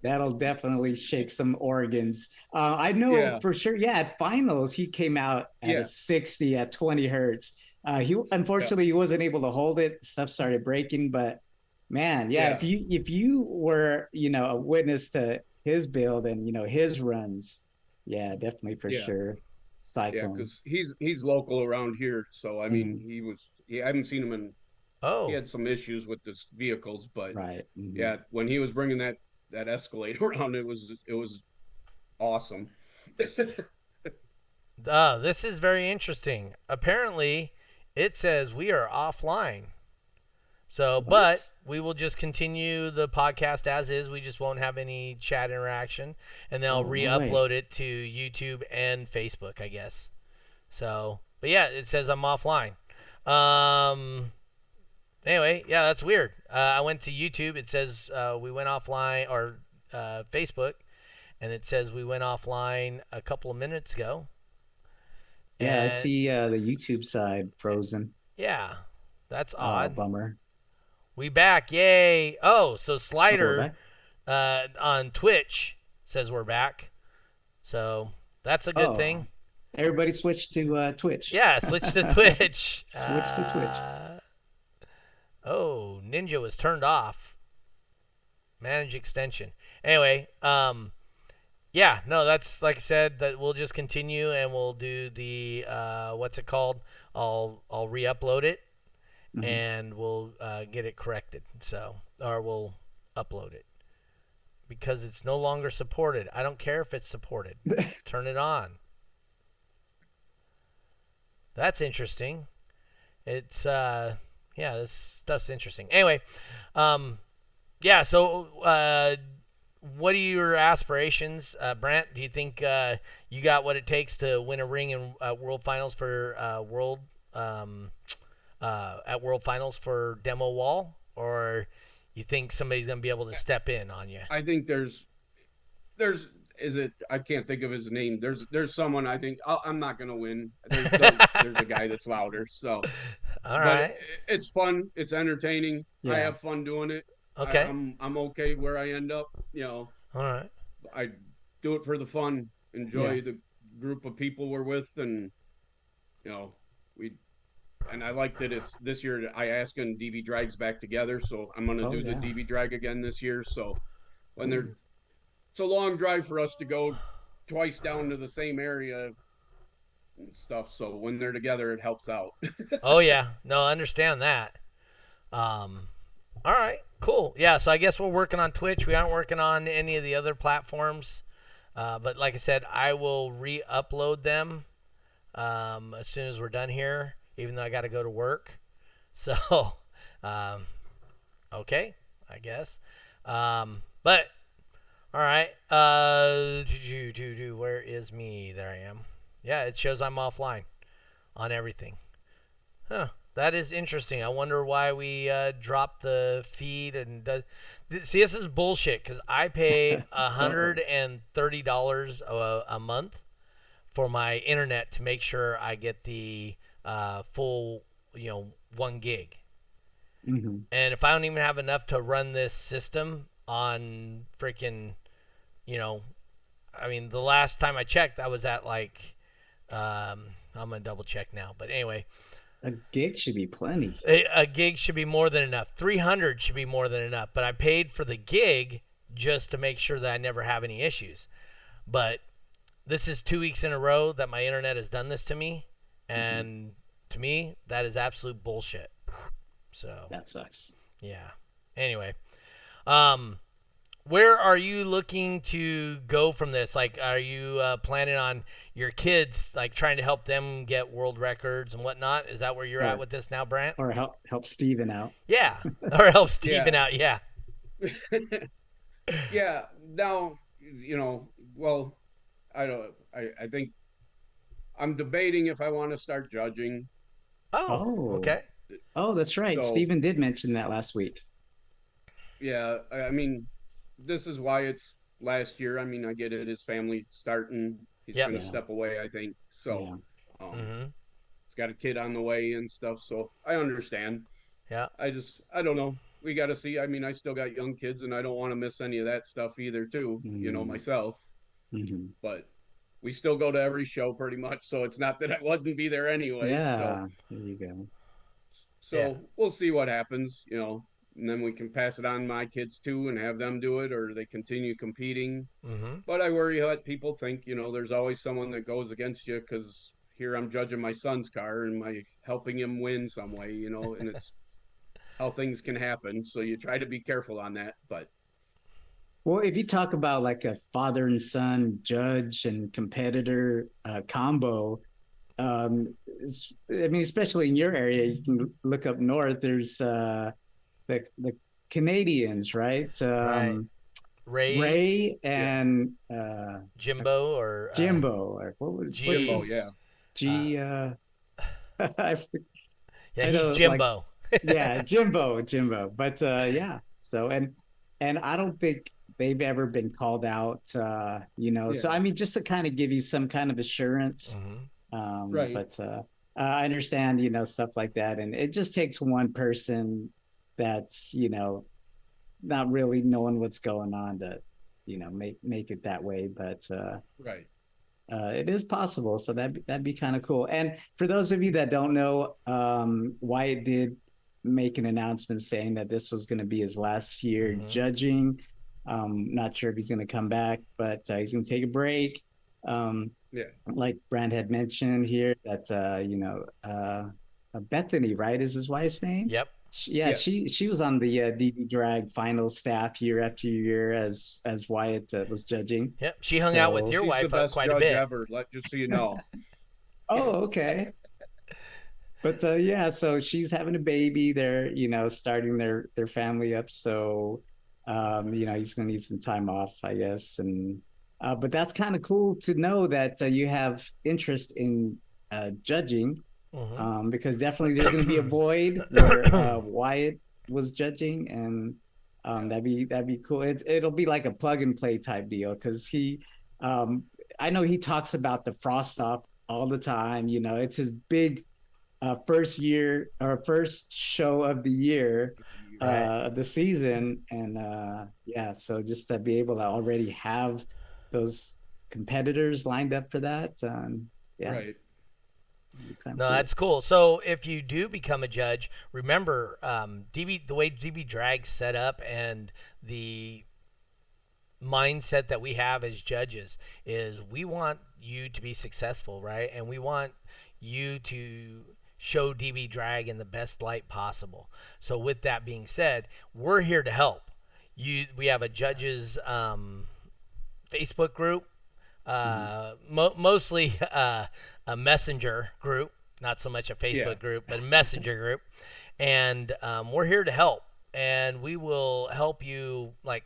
That'll definitely shake some organs. I know
Yeah,
for sure. Yeah, at finals he came out at a
yeah,
60 at 20 hertz. He
yeah,
unfortunately he wasn't able to hold it. Stuff started breaking, but man, yeah,
yeah,
if you were a witness to his build and his runs, yeah, definitely for
yeah,
sure.
yeah.
Cyclone.
Because he's local around here, so I mean
Mhm.
I haven't seen him in. He
Oh,
had some issues with his vehicles, but
Right.
yeah, when he was bringing that Escalade around, it was awesome.
this is very interesting. Apparently, it says we are offline. So, but
What?
we will just continue the podcast as is. We just won't have any chat interaction, and then I'll
Oh, no way.
re-upload it to YouTube and Facebook, I guess. So, but yeah, it says I'm offline. Um. Anyway, yeah, that's weird. I went to YouTube. It says we went offline, or Facebook, and it says we went offline a couple of minutes ago.
Yeah, I
And
see the YouTube side frozen.
yeah, that's
Oh,
odd.
bummer.
We back, yay! Oh, so
Oh, we're
Slider
back.
on Twitch says we're back. So that's a good
Oh,
thing.
everybody switch to Twitch.
Yeah, switch to Twitch.
Switch to Twitch.
Oh, Ninja was turned off. Manage extension. Anyway, yeah, no, that's like I said. That we'll just continue and we'll do the what's it called? I'll re-upload it
Mhm.
and we'll get it corrected. So, or we'll upload it because it's no longer supported. I don't care if it's supported. Turn it on. That's interesting. It's yeah, this stuff's interesting. Anyway, um, yeah. So, what are your aspirations, Brant? Do you think you got what it takes to win a ring in World Finals for um, at World Finals for Demo Wall, or you think somebody's gonna be able to step in on you?
I think there's is it I can't think of his name. There's someone I think I'm not gonna win. There's a guy that's louder. So,
All
but
right.
it's fun. It's entertaining. I
Yeah.
have fun doing it.
Okay.
I'm okay where I end up.
All right.
I do it for the fun.
Yeah.
Enjoy the group of people we're with, and you know we and I like that it's this year. I asked and DV Drag's back together, so I'm gonna
Oh
do the
yeah.
DV Drag again this year. So when
Cool.
they're it's a long drive for us to go twice down to the same area and stuff. So when they're together, it helps out.
Oh yeah. No, I understand that. Um, all right. Cool. Yeah. So I guess we're working on Twitch. We aren't working on any of the other platforms. But like I said, I will re-upload them as soon as we're done here, even though I got to go to work. So, um, okay, I guess. But all right. Where is me? There I am. Yeah, it shows I'm offline on everything. Huh. That is interesting. I wonder why we dropped the feed and see. This is bullshit because I pay
Uh-oh.
$130 a month for my internet to make sure I get the full, 1 gig.
Hmm.
And if I don't even have enough to run this system on freaking, you know, I mean, the last time I checked, I was at like, I'm gonna double check now. But anyway,
A gig should be plenty.
a gig should be more than enough. 300 should be more than enough. But I paid for the gig just to make sure that I never have any issues. But this is 2 weeks in a row that my internet has done this to me. And to me, that is absolute bullshit. So
That sucks.
yeah. Anyway, um, where are you looking to go from this? Like, are you planning on your kids, like, trying to help them get world records and whatnot? Is that where you're at
Or
with this now, Brant?
or help Steven out.
Yeah, or help Steven
Yeah.
out. Yeah.
Yeah. Now, well, I think I'm debating if I want to start judging.
Oh,
Oh.
okay.
Oh, that's right.
So,
Steven did mention that last week.
yeah, I mean, this is why it's last year. I mean, I get it. His family starting. He's
Yep.
going to
Yeah.
step away, I think. So,
Yeah.
um,
Mm-hmm.
he's got a kid on the way and stuff. So I understand.
Yeah.
I don't know. We got to see. I mean, I still got young kids and I don't want to miss any of that stuff either, too,
Mm-hmm.
myself. But we still go to every show pretty much. So it's not that I wouldn't be there anyways. So,
Yeah. There you go.
Yeah.
we'll see what happens. And then we can pass it on to my kids too and have them do it, or they continue competing.
Mm-hmm.
But I worry what people think. There's always someone that goes against you because here I'm judging my son's car and my helping him win some way, and it's how things can happen. So you try to be careful on that. But
Well, if you talk about like a father and son judge and competitor combo, I mean, especially in your area, you can look up north. There's the Canadians, right?
Right. Ray,
Ray
yeah,
and
Jimbo, or
Jimbo, or what's
Jimbo,
G.
yeah,
his G? I,
Yeah,
I
he's
know, like,
Jimbo.
yeah, Jimbo. But yeah, so and I don't think they've ever been called out, So
yeah,
I mean, just to kind of give you some kind of assurance.
Mm-hmm.
right,
But I understand, stuff like that, and it just takes one person that's not really knowing what's going on to make it that way. But
right,
it is possible, so that'd be kind of cool. And for those of you that don't know, Wyatt did make an announcement saying that this was going to be his last year
Mm-hmm.
judging. Not sure if he's going to come back, but he's going to take a break.
yeah,
Like Brand had mentioned here, that Bethany, right, is his wife's name.
Yep.
Yeah,
yes.
she was on the DD Drag final staff year after year as Wyatt was judging.
Yep. She hung out with
So,
your
She's the
wife
best
quite a
judge
bit.
ever. Just so you know.
oh, okay. But yeah, so she's having a baby. They're starting their family up. So he's gonna need some time off, I guess. And but that's kind of cool to know that you have interest in judging, because definitely there's gonna be a void where Wyatt was judging, and that'd be cool. It'll be like a plug and play type deal, because um, I know he talks about the frost stop all the time. It's his big first year or first show of the year,
Right.
the season. And yeah, so just to be able to already have those competitors lined up for that, yeah,
Right.
kind of
No,
cool.
that's cool. So if you do become a judge, remember, the way DB Drag's set up and the mindset that we have as judges is we want you to be successful, right? And we want you to show DB Drag in the best light possible. So with that being said, we're here to help. We have a judges Facebook group, mostly a messenger group, not so much a
Yeah.
Facebook group, but a messenger group. And we're here to help. And we will help you, like,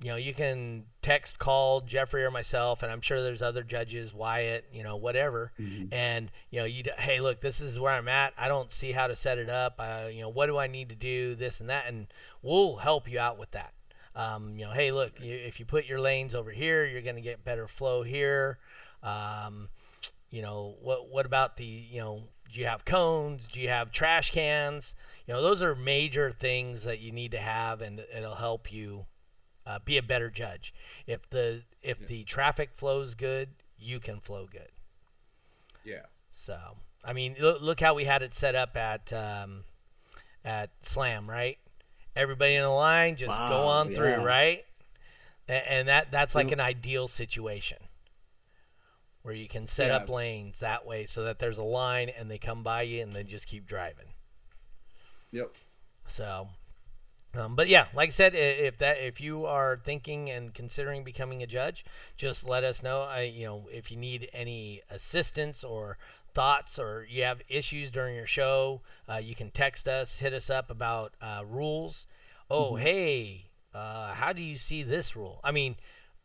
you can text, call Jeffrey or myself, and I'm sure there's other judges, Wyatt, whatever. And hey, look, this is where I'm at. I don't see how to set it up. What do I need to do? This and that, and we'll help you out with that. Hey, look, if you put your lanes over here, you're going to get better flow here. What about do you have cones? Do you have trash cans? Those are major things that you need to have, and it'll help you be a better judge. If the traffic flows good, you can flow good.
Yeah.
So, I mean, look how we had it set up at Slam, right? Everybody in the line, just go
Wow,
on through,
yeah.
right? And that's like an ideal situation where you can set
Yeah.
up lanes that way so that there's a line and they come by you and then just keep driving.
Yep.
So, but yeah, like I said, if you are thinking and considering becoming a judge, just let us know. If you need any assistance or thoughts, or you have issues during your show, you can text us, hit us up about rules. Oh,
Mhm.
hey, how do you see this rule? I mean,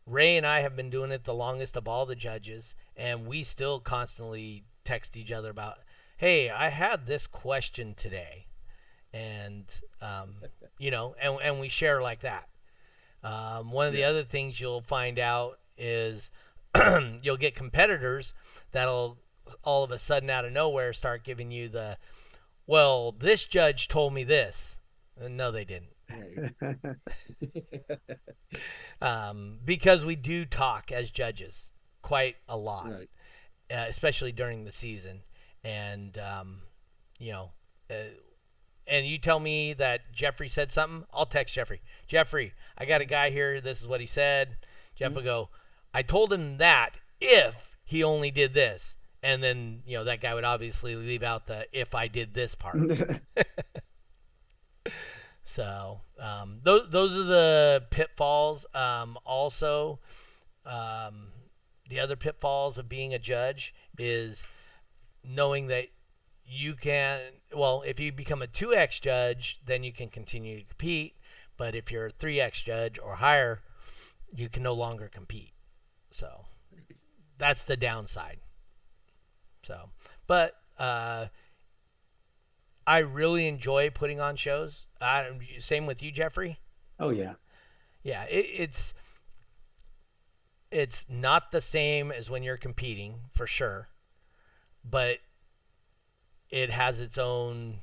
Ray and I have been doing it the longest of all the judges, and we still constantly text each other about, hey, I had this question today, and and we share like that. One of the
Yeah.
other things you'll find out is you'll get competitors that'll all of a sudden out of nowhere start giving you the, well, this judge told me this. No, they didn't.
Right.
Because we do talk as judges quite a lot,
Right.
especially during the season. And, you know, uh, and you tell me that Jeffrey said something, I'll text Jeffrey. Jeffrey, I got a guy here. This is what he said. Jeff will go, I told him that if he only did this. And then, that guy would obviously leave out the if I did this part. So those are the pitfalls. Also, the other pitfalls of being a judge is knowing that you can, well, if you become a 2X judge, then you can continue to compete. But if you're a 3X judge or higher, you can no longer compete. So that's the downside. So, but I really enjoy putting on shows. Same with you, Jeffrey.
Oh yeah.
Yeah, it's not the same as when you're competing for sure, but it has its own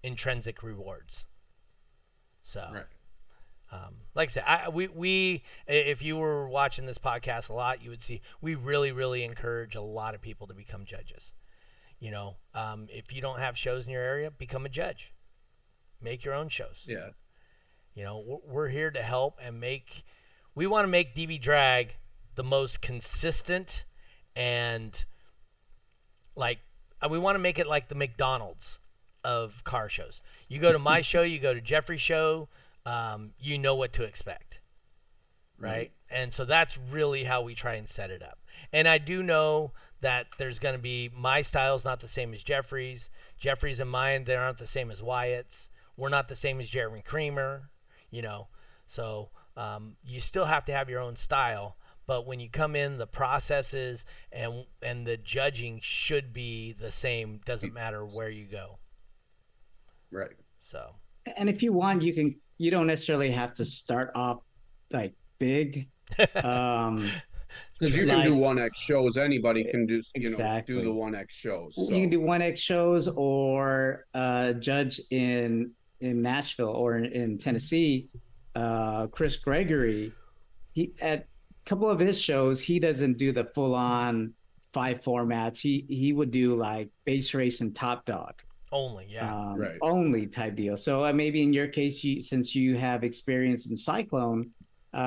intrinsic rewards. So,
Right.
like I said, we if you were watching this podcast a lot, you would see we really, really encourage a lot of people to become judges. If you don't have shows in your area, become a judge. Make your own shows.
Yeah.
We're here to help and we want to make DB Drag the most consistent and we want to make it like the McDonald's of car shows. You go to my show, you go to Jeffrey's show, you know what to expect. Right? And so that's really how we try and set it up. And I do know that there's going to be, my style's not the same as Jeffrey's. Jeffrey's and mine, they aren't the same as Wyatt's. We're not the same as Jeremy Creamer, So you still have to have your own style. But when you come in, the processes and the judging should be the same. Doesn't matter where you go.
Right.
So.
And if you want, you don't necessarily have to start off like big.
Because you can do 1X shows. Anybody can do,
exactly.
do the 1X shows.
You
So.
can do 1X shows or judge in Nashville or in Tennessee. Chris Gregory, he at a couple of his shows, he doesn't do the full on 5 formats. He would do like base race and top dog.
Only, yeah.
Right.
Only type deal. So maybe in your case, since you have experience in Psychlone,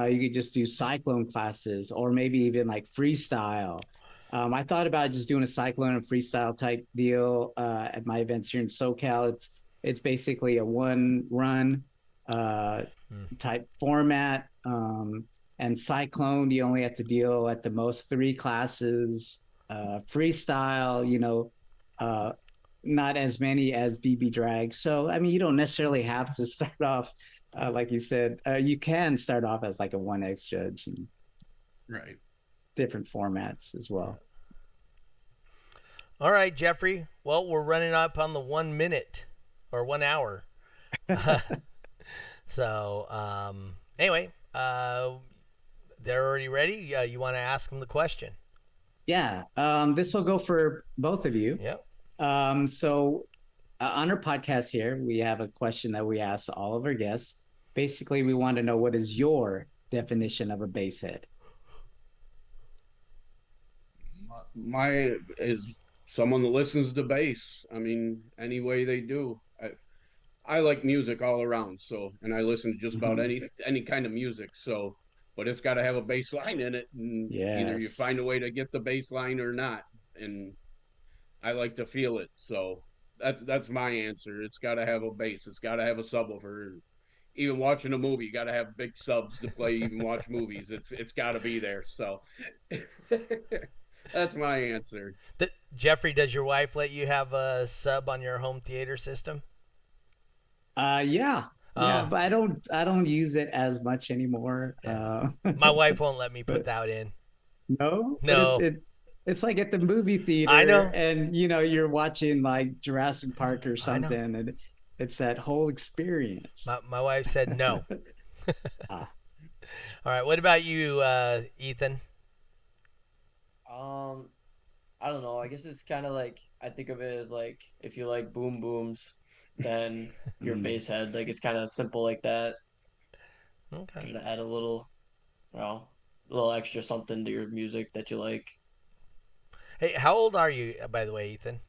you could just do Psychlone classes or maybe even like freestyle. I thought about just doing a Psychlone and freestyle type deal at my events here in SoCal. It's basically a one run type format. And Psychlone, you only have to deal at the most 3 classes. Freestyle, not as many as DB Drag. So, I mean, you don't necessarily have to start off, like you said, you can start off as like a 1X judge and
right.
different formats as well.
All right, Jeffrey. Well, we're running up on the 1 minute or 1 hour. So, anyway, they're already ready. You want to ask them the question?
Yeah. This will go for both of you.
Yep.
So on our podcast here, we have a question that we ask all of our guests. Basically, we want to know, what is your definition of a bass head?
My is someone that listens to bass. I mean, any way they do. I like music all around, so, and I listen to just about any kind of music. So but it's got to have a bass line in it, and either you find
Yes.
a way to get the bass line or not. And I like to feel it, so that's my answer. It's got to have a bass. It's got to have a subwoofer. Even watching a movie, you got to have big subs to play. Even watch movies, it's got to be there. So that's my answer.
Jeffrey, does your wife let you have a sub on your home theater system?
Yeah. Yeah,
Oh,
but I don't use it as much anymore.
yeah. My wife won't let me put
But
that in.
no, but
No,
it's like at the movie
I
theater,
know.
and you're watching like Jurassic Park or
I know.
something, and it's that whole
My
experience.
my wife said no.
Ah,
All right. What about you, Ethan?
Um, I don't know. I guess it's kind of like I think of it as like if you like boom booms, then your
mm.
bass head. Like it's kind of simple like that.
Okay.
Kind of add a little, you know, a little extra something to your music that you like.
Hey, how old are you, by the way, Ethan?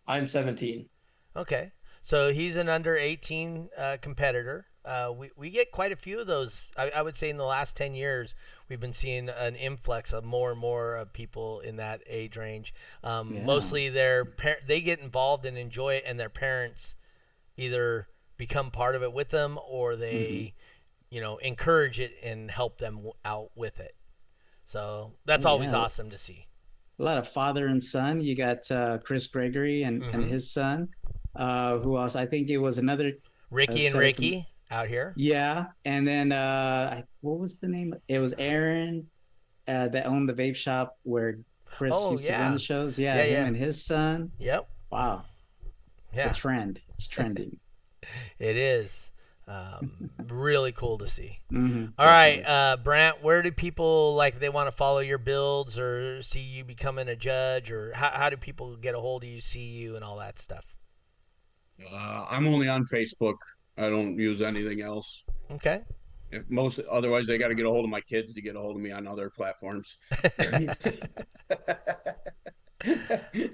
I'm 17.
Okay. So he's an under 18 competitor. We get quite a few of those. I would say in the last 10 years, we've been seeing an influx of more and more of people in that age range.
Yeah.
Mostly they get involved and enjoy it, and their parents either become part of it with them or
Hmm.
they, encourage it and help them out with it. So that's
Oh
always
yeah.
awesome to see.
A lot of father and son. You got Chris Gregory and
Hmm.
his son. Who else? I think it was another
Ricky and
set of
Ricky out here.
yeah. And then what was the name? It was Aaron that owned the vape shop where Chris
Oh
used to run the
yeah,
shows. Yeah,
yeah,
him
yeah.
and his son.
Yep.
Wow, it's a
Yeah,
trend. It's trending.
it is. Really cool to see. All right,
Definitely.
Brant, where do people like if they want to follow your builds or see you becoming a judge, or how do people get a hold of you, see you, and all that stuff?
I'm only on Facebook. I don't use anything else.
Okay,
If most otherwise, they got to get a hold of my kids to get a hold of me on other platforms.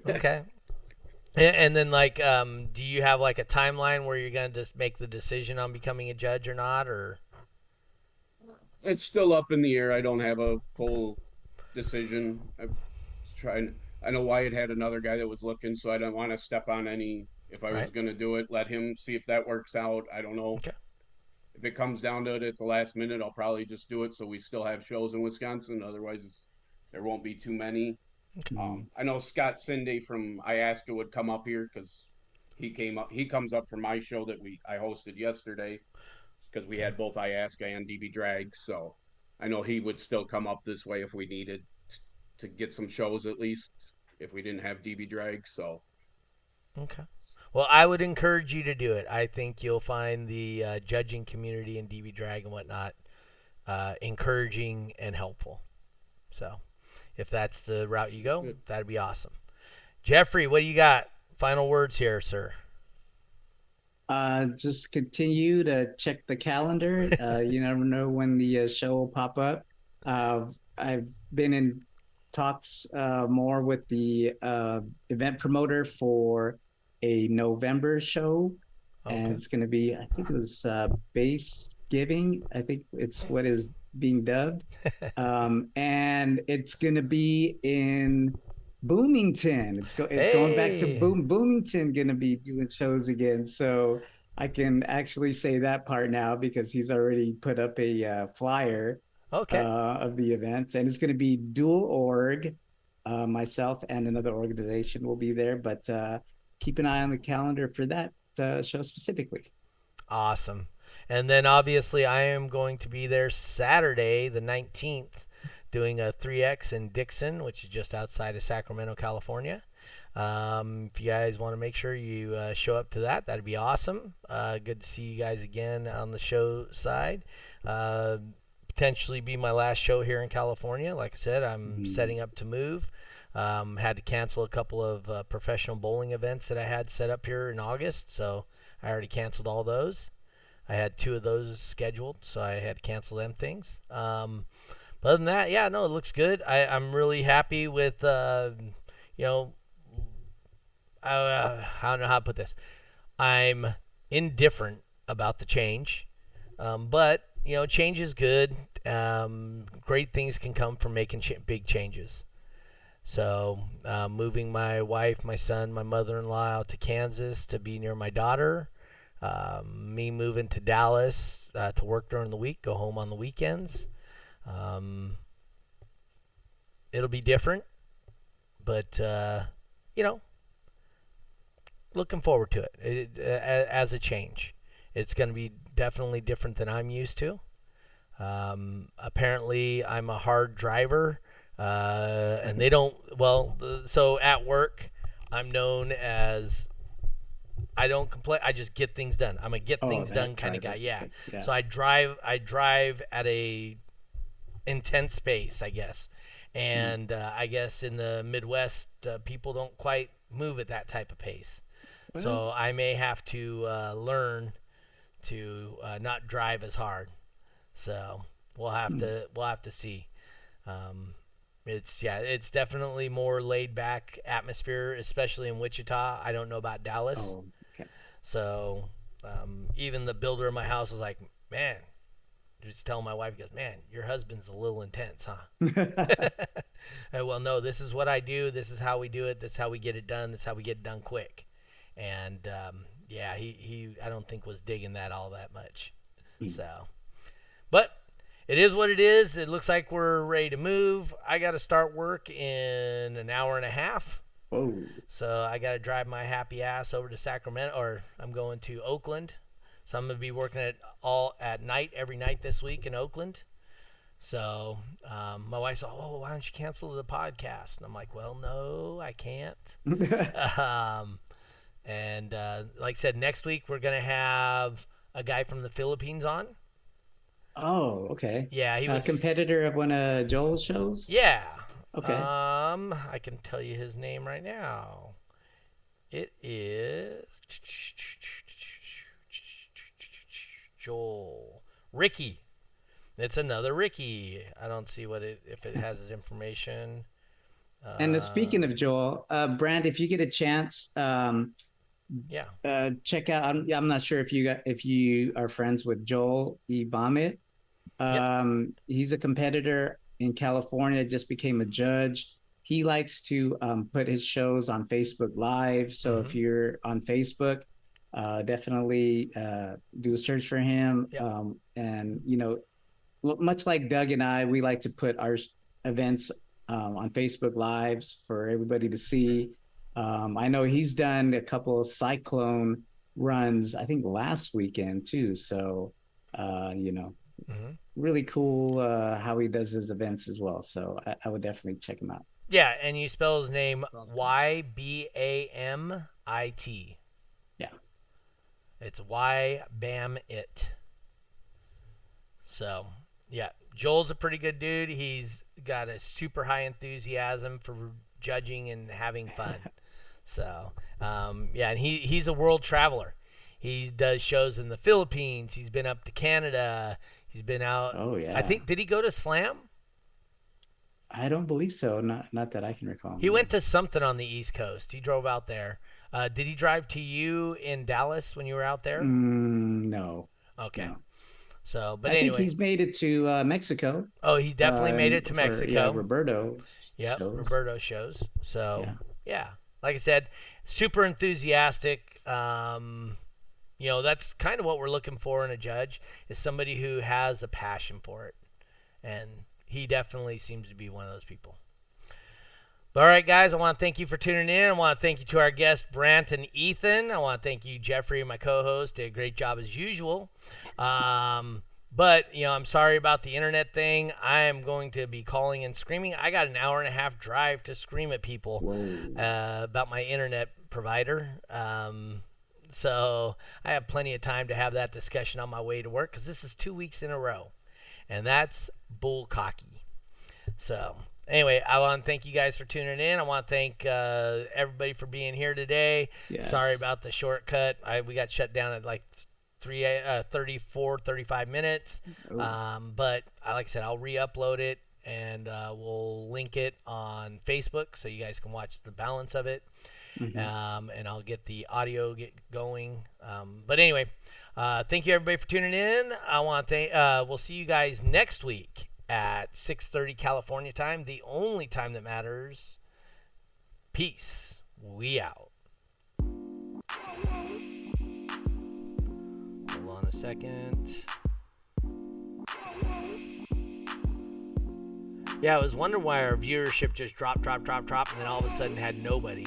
okay. And then like, do you have like a timeline where you're gonna just make the decision on becoming a judge or not, or
It's still up in the air. I don't have a full decision. I'm trying. I know Wyatt had another guy that was looking, so I don't want to step on any. If I was
right?
going to do it, let him see if that works out. I don't know.
Okay.
If it comes down to it at the last minute, I'll probably just do it so we still have shows in Wisconsin. Otherwise, there won't be too many.
Mm.
I know Scott Cindy from Iasca would come up here because he came up. He comes up for my show that I hosted yesterday because we
Okay.
had both Iasca and DB Drag. So I know he would still come up this way if we needed to get some shows at least if we didn't have DB Drag. So
Okay. Well, I would encourage you to do it. I think you'll find the judging community in DB Drag and whatnot encouraging and helpful. So, if that's the route you go, that'd be awesome. Jeffrey, what do you got? Final words here, sir.
Just continue to check the calendar. You never know when the show will pop up. I've been in talks more with the event promoter for a November show, and
Okay.
it's going to be, I think it was Base Giving. I think it's what is being dubbed. And it's going to be in Boomington. It's going back to
Hey.
Boomington. Going to be doing shows again. So I can actually say that part now because he's already put up a flyer
Okay.
of the event, and it's going to be dual org. Myself and another organization will be there, but keep an eye on the calendar for that show specifically.
Awesome. And then obviously I am going to be there Saturday, the 19th, doing a 3X in Dixon, which is just outside of Sacramento, California. If you guys want to make sure you show up to that, that'd be awesome. Good to see you guys again on the show side. Uh, Potentially be my last show here in California. Like I said, I'm
Mm.
setting up to move. Had to cancel a couple of professional bowling events that I had set up here in August, so I already canceled all those. I had two of those scheduled, so I had to cancel them things. But other than that, yeah, no, it looks good. I'm really happy with, you know, I don't know how to put this. I'm indifferent about the change, but change is good. great things can come from making big changes. So moving my wife, my son, my mother-in-law out to Kansas to be near my daughter. Me moving to Dallas to work during the week, go home on the weekends. It'll be different, but looking forward to it, as a change. It's going to be definitely different than I'm used to. Apparently, I'm a hard driver. And they don't, so at work, I'm known as, I don't complain, I just get things done. I'm a get things done kind of guy. Yeah. So I drive at a intense pace, I guess. And I guess in the Midwest, people don't quite move at that type of pace. What? So I may have to learn to not drive as hard. So we'll have to see. It's definitely more laid back atmosphere, especially in Wichita. I don't know about Dallas.
Oh, okay.
So even the builder of my house was like, man, just telling my wife, he goes, man, your husband's a little intense, huh? Well, no, this is what I do. This is how we do it. This is how we get it done. This is how we get it done quick. And he I don't think was digging that all that much. So, but it is what it is. It looks like we're ready to move. I got to start work in an hour and a half.
Whoa.
So I got to drive my happy ass over to Sacramento, or I'm going to Oakland. So I'm going to be working at night, every night this week in Oakland. So my wife said, oh, why don't you cancel the podcast? And I'm like, well, no, I can't. And like I said, next week we're going to have a guy from the Philippines on.
Oh, okay.
Yeah, he was
a competitor of one of Joel's shows.
Yeah.
Okay.
I can tell you his name right now. It is Joel Ricky. It's another Ricky. I don't see if it has his information.
And speaking of Joel, Brant, if you get a chance, check out. I'm not sure if you are friends with Joel Ibamit. He's a competitor in California, just became a judge. He likes to put his shows on Facebook Live. So if you're on Facebook, definitely do a search for him.
Yep.
And, much like Doug and I, we like to put our events on Facebook Lives for everybody to see. I know he's done a couple of Psychlone runs, I think last weekend too. So, really cool how he does his events as well. So I would definitely check him out.
Yeah, and you spell his name Ybamit.
Yeah.
It's Ybamit. So, yeah, Joel's a pretty good dude. He's got a super high enthusiasm for judging and having fun. So, and he's a world traveler. He does shows in the Philippines. He's been up to Canada. He's been out.
Oh, yeah.
I think, did he go to Slam?
I don't believe so. Not that I can recall.
He went to something on the East Coast. He drove out there. Did he drive to you in Dallas when you were out there?
No.
Okay.
No.
So, but
I
anyway.
think he's made it to Mexico.
Oh, he definitely made it to Mexico.
Roberto.
Yeah, Roberto shows. So, yeah. Like I said, super enthusiastic. That's kind of what we're looking for in a judge, is somebody who has a passion for it. And he definitely seems to be one of those people. But all right, guys, I want to thank you for tuning in. I want to thank you to our guests, Brant and Ethan. I want to thank you, Jeffrey, my co-host. Did a great job as usual. But, I'm sorry about the internet thing. I am going to be calling and screaming. I got an hour and a half drive to scream at people about my internet provider. So I have plenty of time to have that discussion on my way to work, because this is 2 weeks in a row. And that's bull cocky. So anyway, I want to thank you guys for tuning in. I want to thank everybody for being here today.
Yes.
Sorry about the shortcut. We got shut down at like 35 minutes. But like I said, I'll re-upload it, and we'll link it on Facebook so you guys can watch the balance of it. and I'll get the audio going. But anyway, thank you everybody for tuning in. I want to thank. We'll see you guys next week at 6:30 California time, the only time that matters. Peace. We out. Hold on a second. Yeah, I was wondering why our viewership just dropped, and then all of a sudden had nobody.